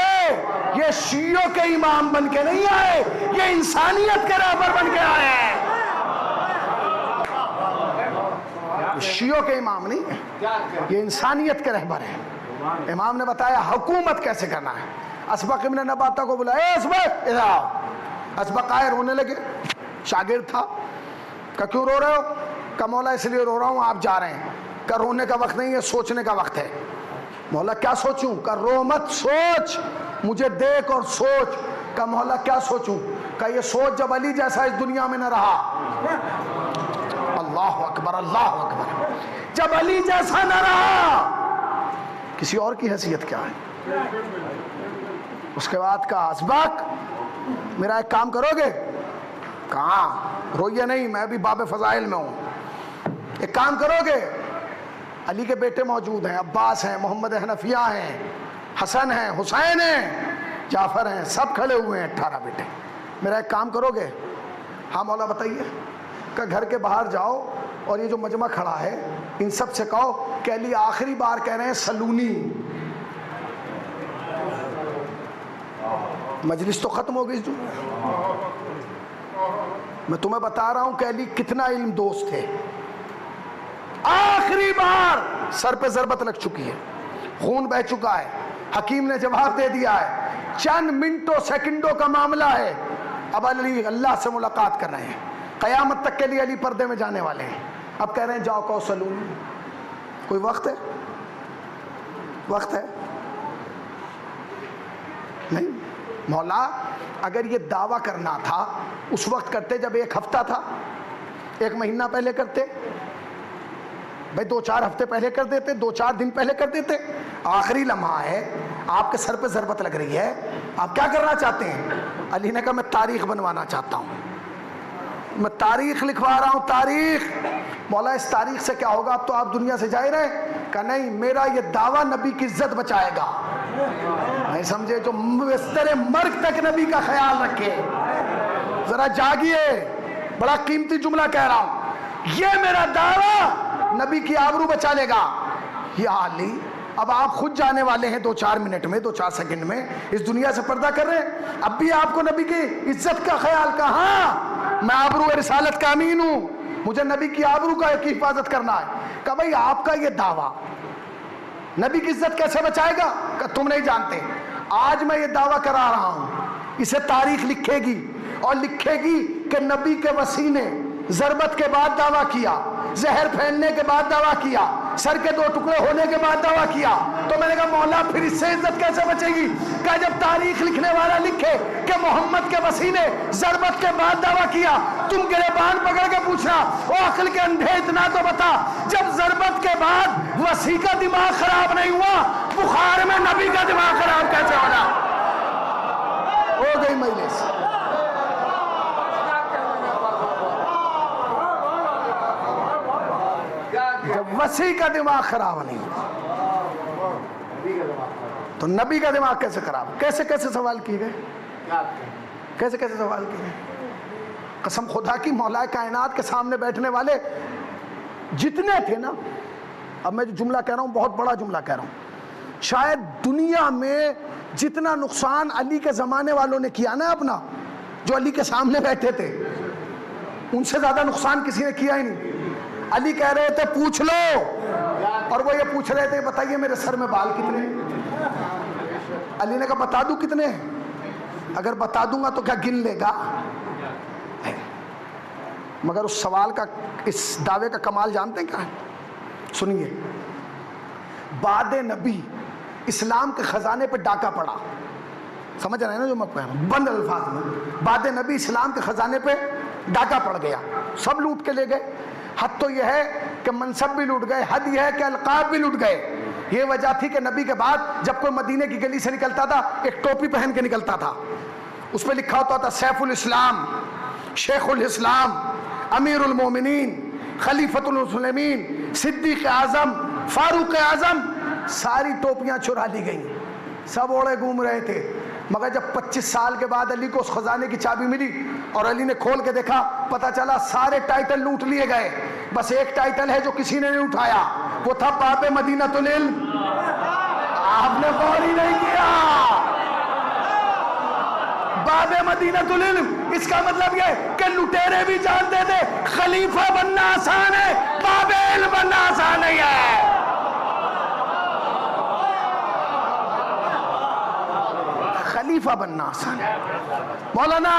Speaker 1: یہ شیعوں کے امام بن کے نہیں آئے, یہ انسانیت کے رہبر بن کے آئے ہیں. شیعوں کے امام نہیں ہیں, یہ انسانیت کے رہبر ہیں. امام نے بتایا حکومت کیسے کرنا ہے. اسبق ابن نباتہ کو بلایا, اے اسبق ادھر آؤ. اسبق آئے, رونے لگے. شاگرد تھا. کہ کیوں رو رہے ہو؟ کہ مولا اس لیے رو رہا ہوں, آپ جا رہے ہیں. کہ رونے کا وقت نہیں ہے, سوچنے کا وقت ہے. مولا کیا سوچوں؟ کہ رو مت, سوچ, مجھے دیکھ اور سوچ. کہ مولا کیا سوچوں؟ کہ یہ سوچ جب علی جیسا اس دنیا میں نہ رہا. اللہ اکبر, اللہ اکبر. جب علی جیسا نہ رہا, کسی اور کی حیثیت کیا ہے؟ اس کے بعد کہا اسبق میرا ایک کام کرو گے؟ کہاں؟ روئیے نہیں, میں بھی باب فضائل میں ہوں. ایک کام کرو گے؟ علی کے بیٹے موجود ہیں, عباس ہیں, محمد حنفیہ ہیں, حسن ہیں, حسین ہیں, جعفر ہیں, سب کھڑے ہوئے ہیں, 18 بیٹے. میرا ایک کام کرو گے؟ ہاں مولا بتائیے. کہ گھر کے باہر جاؤ اور یہ جو مجمع کھڑا ہے ان سب سے کہو کہ علی آخری بار کہہ رہے ہیں سلونی. مجلس تو ختم ہو گئی. میں تمہیں بتا رہا ہوں کہ علی کتنا علم دوست تھے. آخری بار سر پہ ضربت لگ چکی ہے, خون بہ چکا ہے, حکیم نے جواب دے دیا ہے, چند منٹوں سیکنڈوں کا معاملہ ہے. اب علی اللہ سے ملاقات کر رہے ہیں, قیامت تک کے لیے علی پردے میں جانے والے ہیں. اب کہہ رہے ہیں جاؤ کہو سلونی. کوئی وقت ہے؟ وقت ہے نہیں. مولا اگر یہ دعویٰ کرنا تھا اس وقت کرتے جب 1 ہفتہ تھا, 1 مہینہ پہلے کرتے, بھائی 2-4 ہفتے پہلے کر دیتے, 2-4 دن پہلے کر دیتے. آخری لمحہ ہے, آپ کے سر پہ ضربت لگ رہی ہے, آپ کیا کرنا چاہتے ہیں؟ علی نے کہا میں تاریخ بنوانا چاہتا ہوں, میں تاریخ لکھوا رہا ہوں, تاریخ. مولا اس تاریخ سے کیا ہوگا؟ اب تو آپ دنیا سے جائے رہے. کہ نہیں, میرا یہ دعویٰ نبی کی عزت بچائے گا. نہیں سمجھے, جو بستر مرگ تک نبی کا خیال رکھے. ذرا جاگیے, بڑا قیمتی جملہ کہہ رہا ہوں, یہ میرا دعویٰ نبی کی آبرو بچا لے گا. یا علی اب آپ خود جانے والے ہیں 2-4 منٹ میں, 2-4 سیکنڈ میں اس دنیا سے پردہ کر رہے ہیں. اب بھی آپ کو نبی کی عزت کا خیال. کہاں؟ میں آبرو رسالت کا امین ہوں, مجھے نبی کی آبرو کا کی حفاظت کرنا ہے. کہ بھئی آپ کا یہ دعویٰ نبی کی عزت کیسے بچائے گا؟ کہ تم نہیں جانتے. آج میں یہ دعویٰ کرا رہا ہوں, اسے تاریخ لکھے گی اور لکھے گی کہ نبی کے وسیع نے ضربت کے بعد دعویٰ کیا, زہر پھیلنے کے بعد دعویٰ کیا, سر کے 2 ٹکڑے ہونے کے بعد دعویٰ کیا. تو میں نے کہا مولا پھر اس سے عزت کیسے بچے گی؟ کہ جب تاریخ لکھنے والا لکھے کہ محمد کے وسیع نے ضربت کے بعد دعویٰ کیا, تم گریبان پکڑ کے پوچھنا او عقل کے اندھے اتنا تو بتا, جب ضربت کے بعد وسیع کا دماغ خراب نہیں ہوا, بخار میں نبی کا دماغ خراب کیسے ہونا؟ ہو گئی مجلس. وسیع کا دماغ خراب نہیں تو نبی کا دماغ کیسے خراب؟ کیسے کیسے سوال کیے گئے, کیسے کیسے سوال کیے گئے. قسم خدا کی, مولا کائنات کے سامنے بیٹھنے والے جتنے تھے نا, اب میں جو جملہ کہہ رہا ہوں بہت بڑا جملہ کہہ رہا ہوں, شاید دنیا میں جتنا نقصان علی کے زمانے والوں نے کیا نا اپنا, جو علی کے سامنے بیٹھے تھے, ان سے زیادہ نقصان کسی نے کیا ہی نہیں. علی کہہ رہے تھے پوچھ لو, اور وہ یہ پوچھ رہے تھے بتائیے میرے سر میں بال کتنے ہیں؟ علی نے کہا بتا دوں کتنے ہیں؟ اگر بتا دوں گا تو کیا گن لے گا؟ مگر اس سوال کا, اس دعوے کا کمال جانتے ہیں کیا ہے؟ سنیے, بعد نبی اسلام کے خزانے پہ ڈاکہ پڑا. سمجھ رہے ہیں نا جو میں کہہ رہا ہوں؟ بند الفاظ میں بعد نبی اسلام کے خزانے پہ ڈاکہ پڑ گیا, سب لوٹ کے لے گئے. حد تو یہ ہے کہ منصب بھی لوٹ گئے, حد یہ ہے کہ القاب بھی لوٹ گئے. یہ وجہ تھی کہ نبی کے بعد جب کوئی مدینے کی گلی سے نکلتا تھا ایک ٹوپی پہن کے نکلتا تھا, اس پہ لکھا ہوتا تھا سیف الاسلام, شیخ الاسلام, امیر المومنین, خلیفۃ المسلمین, صدیق اعظم, فاروق اعظم. ساری ٹوپیاں چرا لی گئیں, سب اوڑے گھوم رہے تھے. مگر جب 25 سال کے بعد علی کو اس خزانے کی چابی ملی اور علی نے کھول کے دیکھا, پتہ چلا سارے ٹائٹل لوٹ لیے گئے, بس ایک ٹائٹل ہے جو کسی نے نہیں اٹھایا, وہ تھا باب مدینۃ العلم. آپ نے غور ہی نہیں کیا, باب مدینۃ العلم. اس کا مطلب یہ کہ لٹیرے بھی جانتے تھے خلیفہ بننا آسان ہے, باب علم بننا آسان نہیں ہے. خلیفہ بننا آسان ہے. مولانا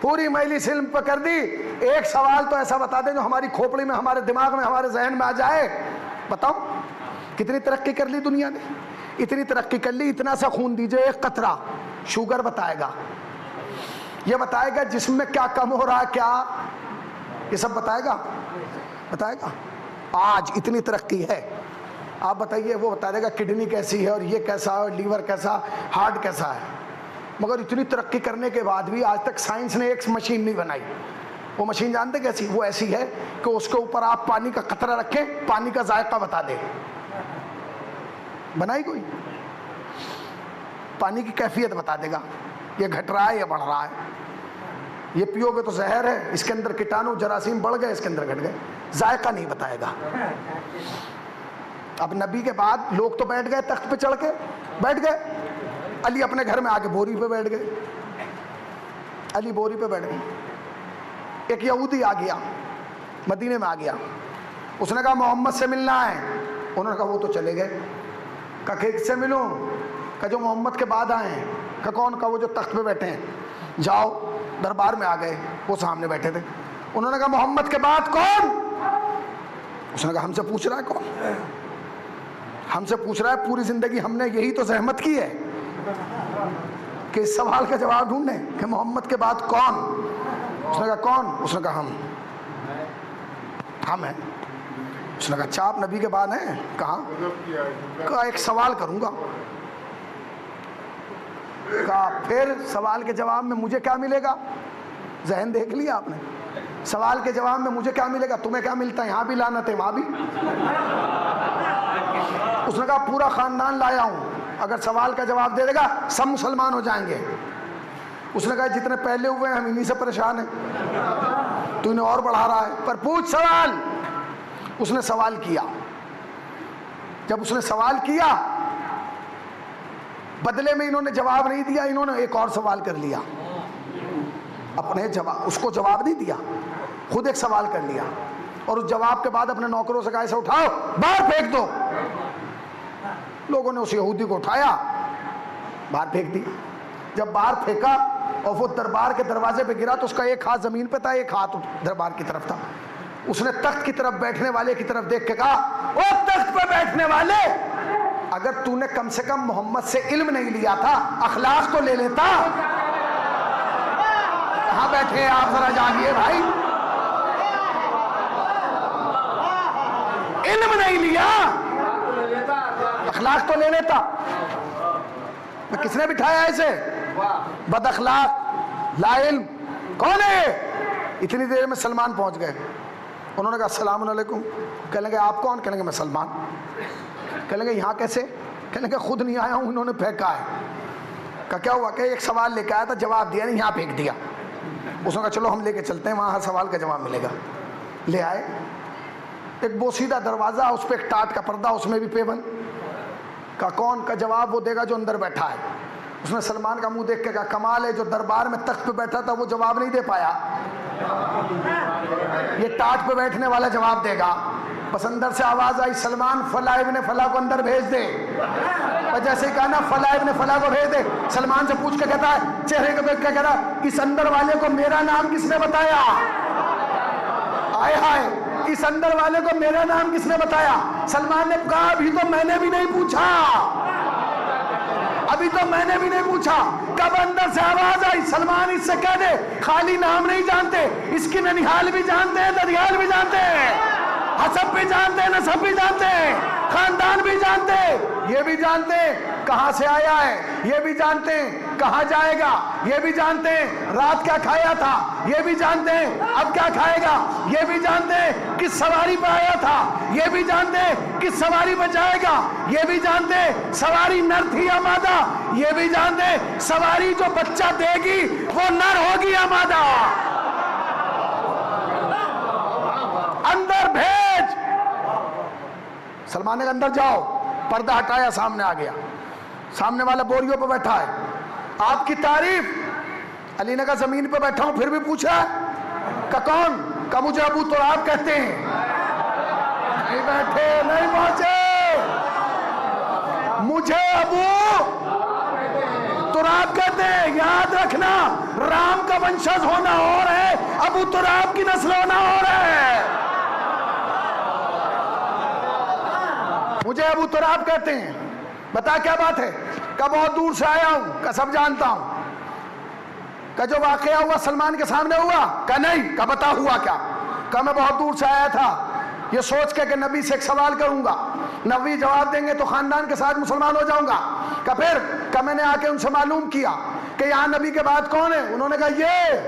Speaker 1: پوری مجلس علم پہ کر دی, ایک سوال تو ایسا بتا دیں جو ہماری کھوپڑی میں, ہمارے دماغ میں, ہمارے ذہن میں آ جائے. بتاؤ کتنی ترقی کر لی دنیا نے, اتنی ترقی کر لی, اتنا سا خون دیجئے ایک قطرہ, شوگر بتائے گا, یہ بتائے گا جسم میں کیا کم ہو رہا ہے, کیا یہ سب بتائے گا, بتائے گا. آج اتنی ترقی ہے, آپ بتائیے وہ بتا دے گا کڈنی کیسی ہے اور یہ کیسا ہے اور لیور کیسا, ہارٹ کیسا ہے. مگر اتنی ترقی کرنے کے بعد بھی آج تک سائنس نے ایک مشین نہیں بنائی. وہ مشین جانتے کیسی, وہ ایسی ہے کہ اس کے اوپر آپ پانی کا قطرہ رکھیں, پانی کا ذائقہ بتا دے. بنائی کوئی؟ پانی کی کیفیت بتا دے گا, یہ گھٹ رہا ہے, یہ بڑھ رہا ہے, یہ پیو گے تو زہر ہے, اس کے اندر کیٹانو جراثیم بڑھ گئے, اس کے اندر گھٹ گئے. ذائقہ نہیں بتائے گا. اب نبی کے بعد لوگ تو بیٹھ گئے تخت پہ چڑھ کے, بیٹھ گئے. علی اپنے گھر میں آ کے بوری پہ بیٹھ گئے, علی بوری پہ بیٹھ گئے. ایک یہودی آ گیا, مدینے میں آ گیا, اس نے کہا محمد سے ملنا ہے. انہوں نے کہا وہ تو چلے گئے. کہا کس سے ملوں؟ کہا جو محمد کے بعد آئے ہیں. کہا کون؟ کہا وہ جو تخت پہ بیٹھے ہیں. جاؤ. دربار میں آ گئے, وہ سامنے بیٹھے تھے. انہوں نے کہا محمد کے بعد کون؟ اس نے کہا ہم سے پوچھ رہا ہے کون, ہم سے پوچھ رہا ہے, پوری زندگی ہم نے یہی تو زحمت کی ہے کہ اس سوال کا جواب ڈھونڈنے کہ محمد کے بعد کون. اس نے کہا کون؟ اس نے کہا ہم ہیں. اس نے کہا اچھا آپ نبی کے بعد ہیں؟ کہاں؟ کہا ایک سوال کروں گا. کہا پھر سوال کے جواب میں مجھے کیا ملے گا؟ ذہن دیکھ لیا آپ نے, سوال کے جواب میں مجھے کیا ملے گا؟ تمہیں کیا ملتا ہے, یہاں بھی لعنت ہے وہاں بھی. اس نے کہا پورا خاندان لایا ہوں, اگر سوال کا جواب دے دے گا سب مسلمان ہو جائیں گے. اس نے کہا جتنے پہلے ہوئے ہیں ہم انہی سے پریشان ہیں, تو انہیں اور بڑھا رہا ہے, پر پوچھ سوال. اس نے سوال کیا. جب اس نے سوال کیا, بدلے میں انہوں نے جواب نہیں دیا, انہوں نے ایک اور سوال کر لیا. اپنے جواب, اس کو جواب نہیں دیا, خود ایک سوال کر لیا, اور اس جواب کے بعد اپنے نوکروں سے کہا اسے اٹھاؤ باہر پھینک دو. لوگوں نے اس یہودی کو اٹھایا, باہر پھینک دیا. جب باہر پھینکا اور وہ دربار کے دروازے پہ گرا تو اس کا ایک ہاتھ زمین پہ تھا, ایک ہاتھ دربار کی طرف تھا. اس نے تخت کی طرف بیٹھنے والے کی طرف دیکھ کے کہا او تخت پہ بیٹھنے والے, اگر تو نے کم سے کم محمد سے علم نہیں لیا تھا, اخلاق تو لے لیتا. کہاں بیٹھے ہیں آپ, ذرا جاگیے بھائی. علم نہیں لیا, اخلاق تو لے لیتا. کس نے بٹھایا اسے؟ بد اخلاق, لا علم. کون ہے؟ اتنی دیر میں سلمان پہنچ گئے. انہوں نے کہا السلام علیکم. کہنے لگے آپ کون؟ کہنے لگے میں سلمان. کہنے لگے یہاں کیسے؟ کہنے لگے خود نہیں آیا ہوں, انہوں نے پھینکا ہے. کہا کیا ہوا؟ کہ ایک سوال لے کے آیا تھا, جواب دیا نہیں, یہاں پھینک دیا. اس نے کہا چلو ہم لے کے چلتے ہیں, وہاں ہر سوال کا جواب ملے گا. لے آئے. ایک بوسیدہ دروازہ, اس پہ ایک ٹاٹ کا پردہ, اس میں بھی پیبند. کہا کون؟ کا جواب وہ دے گا جو اندر بیٹھا ہے. اس نے سلمان کا منہ دیکھ کے کہا کمال ہے, جو دربار میں تخت پہ بیٹھا تھا وہ جواب نہیں دے پایا, یہ ٹاٹ پہ بیٹھنے والا جواب دے گا. بس اندر سے آواز آئی سلمان فلاں ابن فلاں کو اندر بھیج دے. اور جیسے ہی کہا نا فلاں ابن فلاں کو بھیج دے, سلمان سے پوچھ کے کہتا ہے چہرے کو دیکھ کے کہتا ہے اس اندر والے کو میرا نام کس نے بتایا؟ آئے ہائے, اس اندر والے کو میرا نام کس نے بتایا؟ سلمان نے کہا ابھی تو میں نے بھی نہیں پوچھا. ابھی تو میں نے بھی نہیں پوچھا کب اندر سے آواز آئی سلمان اس سے کہہ دے خالی نام نہیں جانتے، اس کی ننیحال بھی جانتے ہیں، ددیال بھی جانتے ہیں، حسب بھی جانتے ہیں، نسب بھی جانتے ہیں، خاندان بھی جانتے ہیں، یہ بھی جانتے ہیں کہاں سے آیا ہے، یہ بھی جانتے ہیں کہاں جائے گا، یہ بھی جانتے ہیں رات کیا کھایا تھا، یہ بھی جانتے ہیں اب کیا کھائے گا، یہ بھی جانتے ہیں کس سواری پہ آیا تھا، یہ بھی جانتے ہیں کس سواری پہ جائے گا، یہ بھی جانتے ہیں سواری نر تھی یا مادہ، یہ بھی جانتے ہیں سواری جو بچہ دے گی وہ نر ہوگی یا مادہ۔ اندر بھیج۔ سلمان نے اندر جاؤ، پردہ ہٹایا، سامنے آ گیا، سامنے والا بوریوں پہ بیٹھا ہے، آپ کی تعریف۔ علی نے کہا زمین پہ بیٹھا ہوں، پھر بھی پوچھا کہ کون؟ کہ مجھے ابو تراب کہتے ہیں۔ نہیں بیٹھے، نہیں پہنچے، مجھے ابو تراب کہتے ہیں۔ یاد رکھنا رام کا ونشج ہونا اور ہے، ابو تراب کی نسل ہونا اور ہے۔ مجھے ابو تراب کہتے ہیں۔ بتا کیا بات ہے؟ کہ بہت دور سے آیا ہوں، کہ سب جانتا ہوں۔ کہ جو واقعہ ہوا سلمان کے سامنے ہوا؟ کہ نہیں۔ کہ بتا ہوا کیا؟ کہ میں بہت دور سے آیا تھا یہ سوچ کے کہ نبی سے ایک سوال کروں گا، نبی جواب دیں گے تو خاندان کے ساتھ مسلمان ہو جاؤں گا۔ کہ پھر کہ میں نے آ کے ان سے معلوم کیا کہ یہاں نبی کے بعد کون ہے؟ انہوں نے کہا یہ۔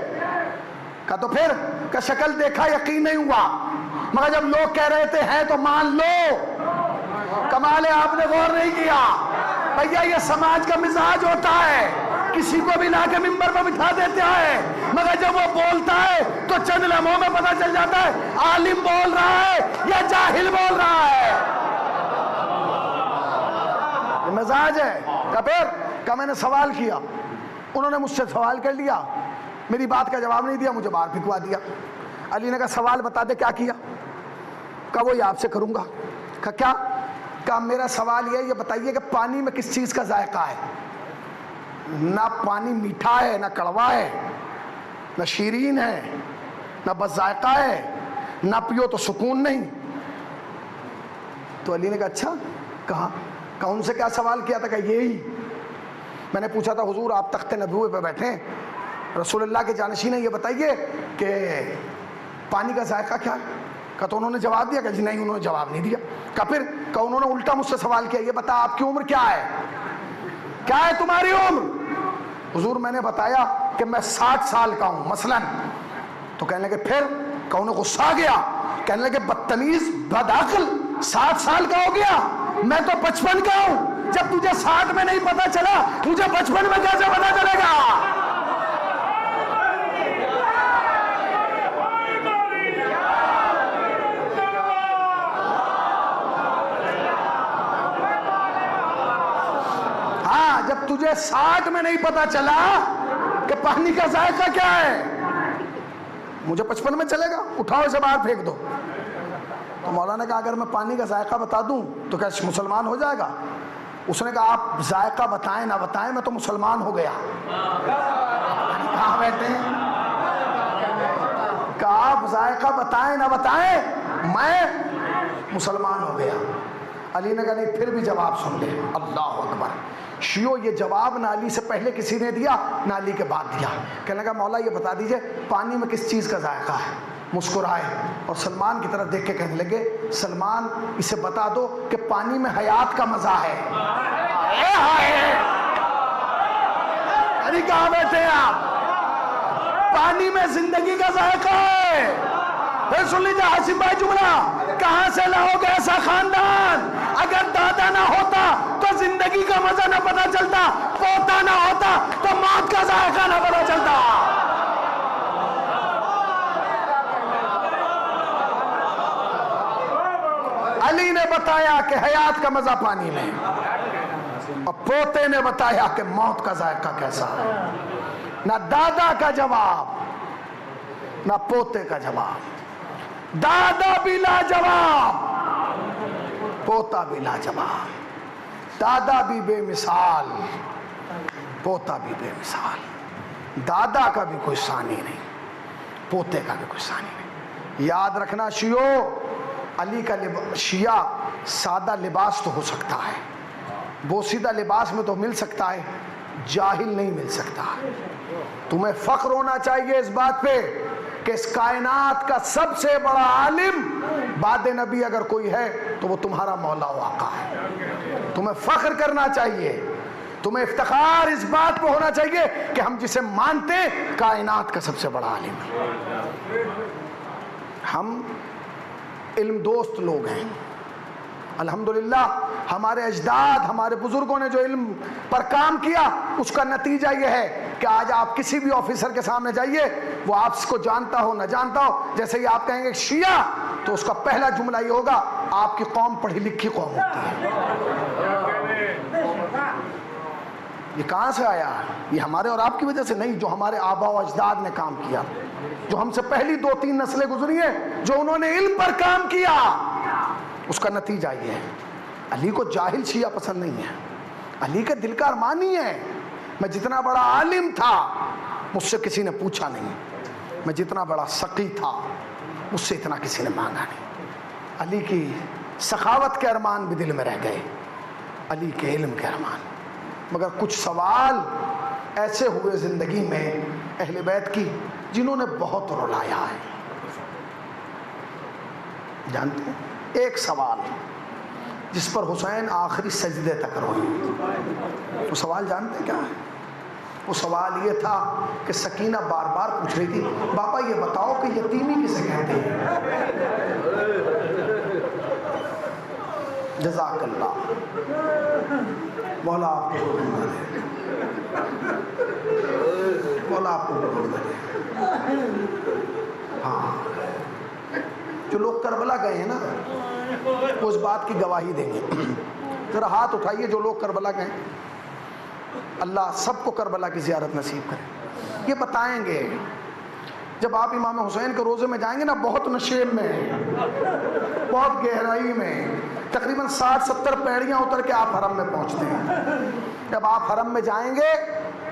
Speaker 1: کہ تو پھر کہ شکل دیکھا یقین نہیں ہوا، مگر جب لوگ کہہ رہے تھے ہیں تو مان لو۔ کمال ہے آپ نے غور نہیں کیا۔ بھیا یہ سماج کا مزاج ہوتا ہے، کسی کو بھی لا کے ممبر پر بٹھا دیتے ہیں، مگر جب وہ بولتا ہے تو چند لمحوں میں پتہ چل جاتا ہے عالم بول رہا ہے یا جاہل بول رہا ہے۔ یہ مزاج ہے۔ کہ پھر کہ میں نے سوال کیا، انہوں نے مجھ سے سوال کر لیا، میری بات کا جواب نہیں دیا، مجھے باہر پھینکوا دیا۔ علی نے کہا سوال بتا دے کیا کیا؟ کہ وہی آپ سے کروں گا۔ کہ کیا؟ کہ میرا سوال یہ بتائیے کہ پانی میں کس چیز کا ذائقہ ہے؟ نہ پانی میٹھا ہے، نہ کڑوا ہے، نہ شیرین ہے، نہ بس ذائقہ ہے، نہ پیو تو سکون نہیں۔ تو علی نے کہا اچھا کہاں؟ کہ ان سے کیا سوال کیا تھا؟ کہ یہی میں نے پوچھا تھا حضور آپ تخت نبوت پہ بیٹھے ہیں، رسول اللہ کے جانشین ہیں، یہ بتائیے کہ پانی کا ذائقہ کیا ہے؟ کہ تو انہوں نے جواب دیا؟ کہ جی نہیں، انہوں نے جواب نہیں دیا۔ کہ پھر کہ انہوں نے الٹا مجھ سے سوال کیا، یہ بتا آپ کی عمر کیا ہے؟ کیا ہے تمہاری عمر؟ حضور میں نے بتایا کہ میں 60 سال کا ہوں مثلا۔ تو کہنے لگے پھر؟ کہ انہیں غصہ آ گیا، کہنے لگے بدتمیز بدعقل، 60 سال کا ہو گیا، میں تو 55 کا ہوں، جب تجھے 60 میں نہیں پتا چلا مجھے 55 میں کیسے پتا چلے گا؟ جب تجھے 60 میں نہیں پتا چلا کہ پانی کا ذائقہ کیا ہے، مجھے 55 میں چلے گا؟ اٹھاؤ اسے باہر پھینک دو۔ تو مولانا نے کہا اگر میں پانی کا ذائقہ بتا دوں تو کیا مسلمان ہو جائے گا؟ اس نے کہا آپ ذائقہ بتائیں نہ بتائیں میں تو مسلمان ہو گیا۔ کہاں بیٹھے ہیں؟ کہ آپ ذائقہ بتائیں نہ بتائیں میں مسلمان ہو گیا۔ علی نے کہا نہیں پھر بھی جواب سن لے۔ اللہ اکبر۔ شیعو یہ جواب نہ علی سے پہلے کسی نے دیا نہ علی کے بعد دیا۔ کہنے لگا مولا یہ بتا دیجئے پانی میں کس چیز کا ذائقہ ہے؟ مسکرائے اور سلمان کی طرف دیکھ کے کہنے لگے سلمان اسے بتا دو کہ پانی میں حیات کا مزہ ہے۔ ارے کہاں بیٹھے ہیں آپ؟ پانی میں زندگی کا ذائقہ ہے۔ پھر سن لیجیے حاسم بھائی جملہ، کہاں سے لاؤ گے ایسا خاندان؟ اگر دادا نہ ہوتا تو زندگی کا مزہ نہ پتا چلتا، پوتا نہ ہوتا تو موت کا ذائقہ نہ پتا چلتا۔ علی نے بتایا کہ حیات کا مزہ پانی میں، اور پوتے نے بتایا کہ موت کا ذائقہ کیسا ہے۔ نہ دادا کا جواب نہ پوتے کا جواب، دادا بھی لاجواب پوتا بھی لاجواب، دادا بھی بے مثال پوتا بھی بے مثال، دادا کا بھی کوئی ثانی نہیں پوتے کا بھی کوئی ثانی نہیں۔ یاد رکھنا شیعو، علی کا شیعہ سادہ لباس تو ہو سکتا ہے بوسیدہ لباس میں تو مل سکتا ہے، جاہل نہیں مل سکتا۔ تمہیں فخر ہونا چاہیے اس بات پہ کہ اس کائنات کا سب سے بڑا عالم بعد نبی اگر کوئی ہے تو وہ تمہارا مولا و آقا ہے۔ تمہیں فخر کرنا چاہیے، تمہیں افتخار اس بات پہ ہونا چاہیے کہ ہم جسے مانتے ہیں کائنات کا سب سے بڑا عالم ہے۔ ہم علم دوست لوگ ہیں، الحمدللہ ہمارے اجداد، ہمارے بزرگوں نے جو علم پر کام کیا اس کا نتیجہ یہ ہے کہ آج آپ کسی بھی آفیسر کے سامنے جائیے، وہ آپ کو جانتا ہو نہ جانتا ہو، جیسے ہی آپ کہیں گے شیعہ تو اس کا پہلا جملہ یہ ہوگا آپ کی قوم پڑھی لکھی قوم ہوتی ہے۔ یہ کہاں سے آیا؟ یہ ہمارے اور آپ کی وجہ سے نہیں، جو ہمارے آبا و اجداد نے کام کیا، جو ہم سے پہلی 2-3 نسلیں گزری ہیں، جو انہوں نے علم پر کام کیا، اس کا نتیجہ یہ ہے۔ علی کو جاہل شیعہ پسند نہیں ہے، علی کا دل کا ارمان ہی ہے میں جتنا بڑا عالم تھا مجھ سے کسی نے پوچھا نہیں، میں جتنا بڑا سقی تھا مجھ سے اتنا کسی نے مانگا نہیں۔ علی کی سخاوت کے ارمان بھی دل میں رہ گئے، علی کے علم کے ارمان۔ مگر کچھ سوال ایسے ہوئے زندگی میں اہل بیت کی جنہوں نے بہت رلایا ہے، جانتے ہیں؟ ایک سوال جس پر حسین آخری سجدے تک روئے، وہ سوال جانتے کیا ہے؟ وہ سوال یہ تھا کہ سکینہ بار بار پوچھ رہی تھی باپا یہ بتاؤ کہ یتیمی کسے کہتے ہیں؟ جزاک اللہ، مولا آپ کو قبول کرے، مولا آپ کو قبول کرے۔ ہاں، جو لوگ کربلا گئے ہیں نا وہ اس بات کی گواہی دیں گے۔ ذرا ہاتھ اٹھائیے جو لوگ کربلا گئے، اللہ سب کو کربلا کی زیارت نصیب کرے۔ یہ بتائیں گے جب آپ امام حسین کے روزے میں جائیں گے نا، بہت نشیب میں، بہت گہرائی میں، تقریباً 60-70 پیڑیاں اتر کے آپ حرم میں پہنچتے ہیں۔ جب آپ حرم میں جائیں گے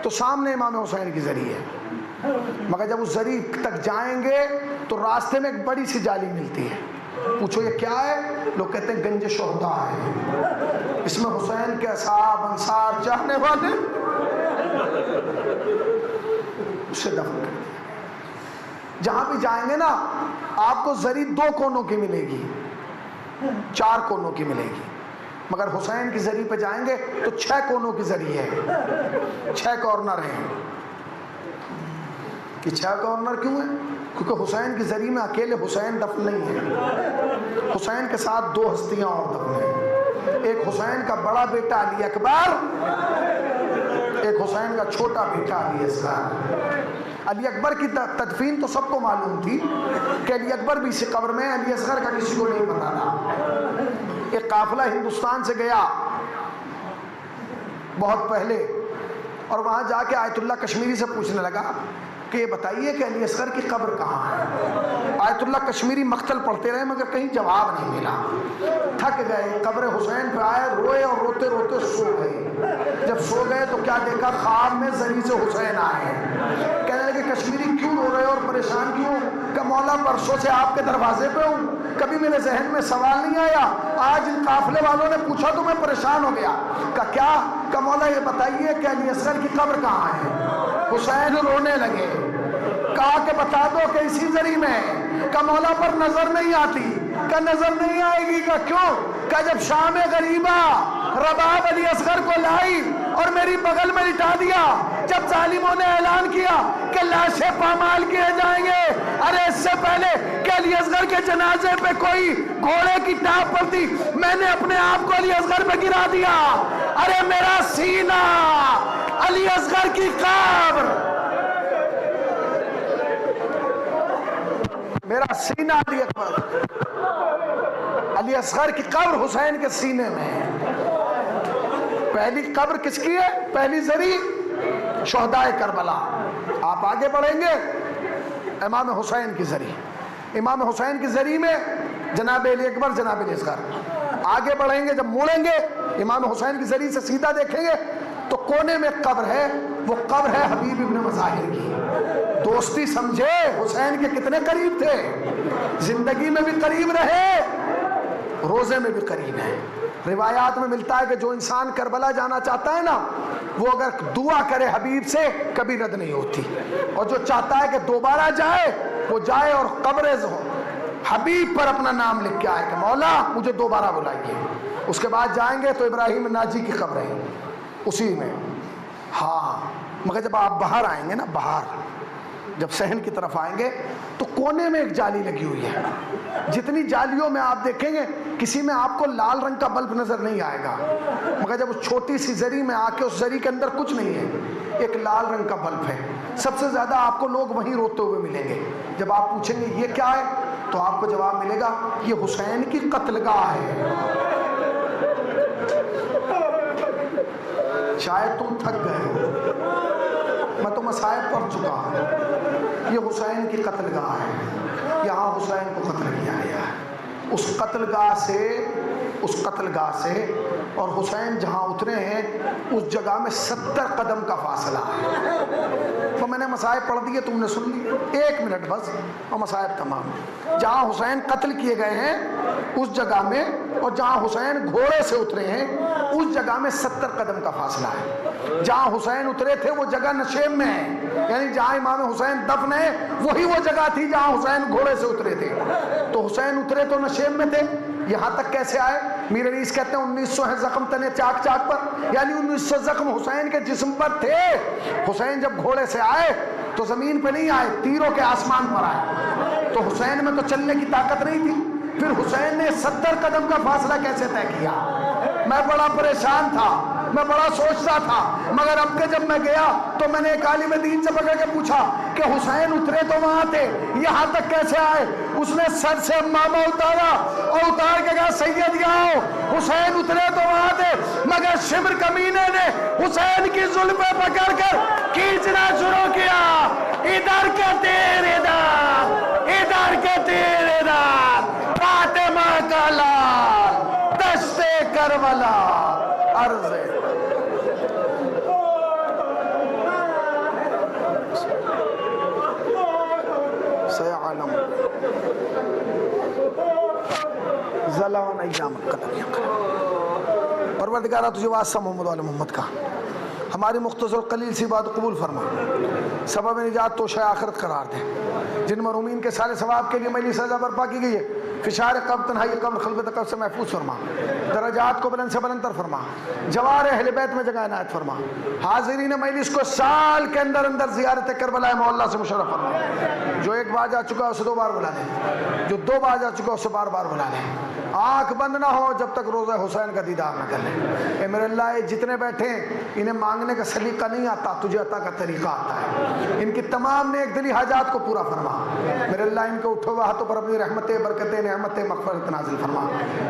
Speaker 1: تو سامنے امام حسین کی زری ہے، مگر جب اس زری تک جائیں گے تو راستے میں ایک بڑی سی جالی ملتی ہے۔ پوچھو یہ کیا ہے؟ لوگ کہتے ہیں گنج شہداء ہے، اس میں حسین کے اصحاب، انصار، چاہنے والے اسے دفن کر دیا۔ جہاں بھی جائیں گے نا آپ کو زری 2 کونوں کی ملے گی، 4 کونوں کی ملے گی، مگر حسین کی زری پہ جائیں گے تو 6 کونوں کی زری ہے، 6 کارنر ہیں۔ کہ 6 کارنر کیوں ہیں؟ کیونکہ حسین کی زری میں اکیلے حسین دفن نہیں ہے، حسین کے ساتھ 2 ہستیاں اور دفن ہیں، ایک حسین کا بڑا بیٹا علی اکبر، ایک حسین کا چھوٹا بیٹا علی اصغر۔ علی اکبر کی تدفین تو سب کو معلوم تھی کہ علی اکبر بھی اسی قبر میں، علی اصغر کا کسی کو نہیں پتا تھا۔ ایک قافلہ ہندوستان سے گیا بہت پہلے اور وہاں جا کے آیت اللہ کشمیری سے پوچھنے لگا کہ یہ بتائیے کہ علی اصغر کی قبر کہاں ہے؟ آیت اللہ کشمیری مقتل پڑھتے رہے مگر کہیں جواب نہیں ملا، تھک گئے، قبر حسین پہ آئے، روئے اور روتے روتے سو گئے۔ جب سو گئے تو کیا دیکھا؟ خواب میں زری سے حسین آئے، کہنے لگے کشمیری کیوں رو رہے اور پریشان کیوں؟ کہ مولا پرسوں سے آپ کے دروازے پہ ہوں، کبھی میرے ذہن میں سوال نہیں آیا، آج ان قافلے والوں نے پوچھا تو میں پریشان ہو گیا۔ کہ کیا؟ کہ مولا یہ بتائیے کہ علی اصغر کی قبر کہاں ہے؟ حسین رونے لگے، کہا کہ بتا دو کہ اسی زری میں۔ کہ مولا پر نظر نہیں آتی، کہ نظر نہیں آئے گی، کہ کیوں؟ کہ جب شام غریبہ رباب علی اصغر کو لائی اور میری بغل میں لٹا دیا، جب ظالموں نے اعلان کیا کہ لاشیں پامال کیے جائیں گے، ارے اس سے پہلے کہ علی اصغر کے جنازے پہ کوئی گھوڑے کی ٹاپ پڑتی، میں نے اپنے آپ کو علی اصغر پہ گرا دیا۔ ارے میرا سینہ علی اصغر کی قبر، میرا سینہ علی اکبر، علی اصغر کی قبر حسین کے سینے میں ہے۔ پہلی قبر کس کی ہے؟ پہلی زری شہدائے کربلا۔ آپ آگے بڑھیں گے امام حسین کی زری، امام حسین کی زری میں جناب علی اکبر، جناب علی اصغر۔ آگے بڑھیں گے، جب موڑیں گے امام حسین کی زری سے سیدھا دیکھیں گے تو کونے میں قبر ہے، وہ قبر ہے حبیب ابن مظاہر کی۔ دوستی سمجھے حسین کے کتنے قریب تھے، زندگی میں بھی قریب رہے، روزے میں بھی قریب ہیں۔ روایات میں ملتا ہے کہ جو انسان کربلا جانا چاہتا ہے نا، وہ اگر دعا کرے حبیب سے کبھی رد نہیں ہوتی، اور جو چاہتا ہے کہ دوبارہ جائے وہ جائے اور قبر حبیب پر اپنا نام لکھ کے آئے کہ مولا مجھے دوبارہ بلائیے۔ اس کے بعد جائیں گے تو ابراہیم ناجی کی قبر ہے اسی میں، ہاں، مگر جب آپ باہر آئیں گے نا، باہر جب صحن کی طرف آئیں گے تو کونے میں ایک جالی لگی ہوئی ہے، جتنی جالیوں میں آپ دیکھیں گے کسی میں آپ کو لال رنگ کا بلب نظر نہیں آئے گا، مگر جب اس چھوٹی سی زری میں آ کے اس زری کے اندر کچھ نہیں ہے، ایک لال رنگ کا بلب ہے۔ سب سے زیادہ آپ کو لوگ وہیں روتے ہوئے ملیں گے۔ جب آپ پوچھیں گے یہ کیا ہے تو آپ کو جواب ملے گا یہ حسین کی قتل گاہ ہے۔ شاید تم تھک گئے ہو، میں تو مصائب پڑھ چکا ہوں، یہ حسین کی قتل گاہ ہے، یہاں حسین کو قتل کیا گیا ہے۔ اس قتل گاہ سے اور حسین جہاں اترے ہیں اس جگہ میں 70 قدم کا فاصلہ ہے۔ تو میں نے مصائب پڑھ دیے، تم نے سن لی، 1 منٹ بس اور مصائب تمام۔ جہاں حسین قتل کیے گئے ہیں اس جگہ میں اور جہاں حسین گھوڑے سے اترے ہیں اس جگہ میں 70 قدم کا فاصلہ ہے۔ جہاں حسین اترے تھے وہ جگہ نشیم میں ہے، یعنی جہاں امام حسین دفن ہے وہی وہ جگہ تھی جہاں حسین گھوڑے سے اترے تھے۔ تو حسین اترے تو نشیم میں تھے، یہاں تک کیسے آئے؟ میر انیس کہتے ہیں 1900 ہے زخم تنے چاک چاک پر، یعنی 1900 زخم حسین کے جسم پر تھے۔ حسین جب گھوڑے سے آئے تو زمین پہ نہیں آئے، تیروں کے آسمان پر آئے۔ تو حسین میں تو چلنے کی طاقت نہیں تھی، پھر حسین نے 70 قدم کا فاصلہ کیسے طے کیا؟ میں بڑا پریشان تھا، میں بڑا سوچتا تھا، مگر اب کہ جب میں گیا تو میں نے ایک عالم دین سے پکڑ کے پوچھا کہ حسین اترے تو وہاں تھے، یہاں تک کیسے آئے؟ اس نے سر سے امامہ اتارا اور اتار کے کہا سید آؤ، حسین اترے تو وہاں تھے، مگر شبر کمینے نے حسین کی زلفیں پکڑ کر کھینچنا شروع کیا، ادھر کے تیر ادھر، ادھر کے تیر ادھر، فاطمہ کا لال دشت کربلا عرض سیعلم زلان ایام القدر یقین۔ پروردگارہ تجھے واسطہ محمد وآل محمد کا، ہماری مختصر قلیل سی بات قبول فرما، سبب نجات توشہ آخرت قرار دے، جن مرحومین کے سارے ثواب کے لیے میلی سزا برپا کی گئی ہے فشار قبر تنہائی قبر خلقت قبر سے محفوظ فرما، درجات کو بلند سے بلندر فرما، جوار اہل بیت میں جگہ عنایت فرما، حاضرین مجلس کو سال کے اندر اندر زیارت کربلا مولا سے مشرف فرما، جو ایک بار جا چکا اسے 2 بار بلا لے، جو 2 بار جا چکا اسے بار بار بلا لے، آنکھ بند نہ ہو جب تک روزہ حسین کا دیدار نہ کر لے۔ اے میرے اللہ، جتنے بیٹھے ہیں انہیں مانگنے کا سلیقہ نہیں آتا، تجھے عطا کا طریقہ آتا ہے، ان کی تمام نیک دلی حاجات کو پورا فرما۔ میرے اللہ ان کے اٹھے ہوئے ہاتھوں پر اپنی رحمتیں، برکتیں، نعمتیں، مغفرت نازل فرما۔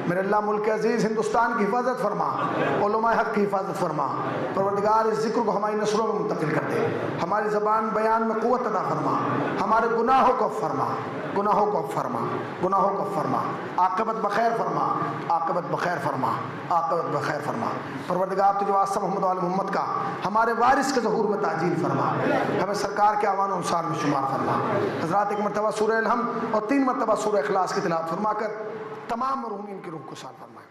Speaker 1: میرے اللہ ملک عزیز ہندوستان کی حفاظت فرما، علماء حق کی حفاظت فرما۔ پروردگار اس ذکر کو ہماری نسلوں میں منتقل کر دے، ہماری زبان بیان میں قوت عطا فرما، ہمارے گناہوں کو فرما، گناہوں کو فرما، گناہوں کو فرما، عاقبت بخیر فرما، عاقبت بخیر فرما، عاقبت بخیر فرما۔ پروردگار تجھے واسطہ محمد وآل محمد کا ہمارے وارث کے ظہور میں تعجیل فرما، ہمیں سرکار کے اعوان و انصار میں شمار فرما۔ حضرات 1 مرتبہ سورہ الحمد اور 3 مرتبہ سورہ اخلاص کی تلاوت فرما کر تمام مرحومین کی روح کو شاد فرمائے۔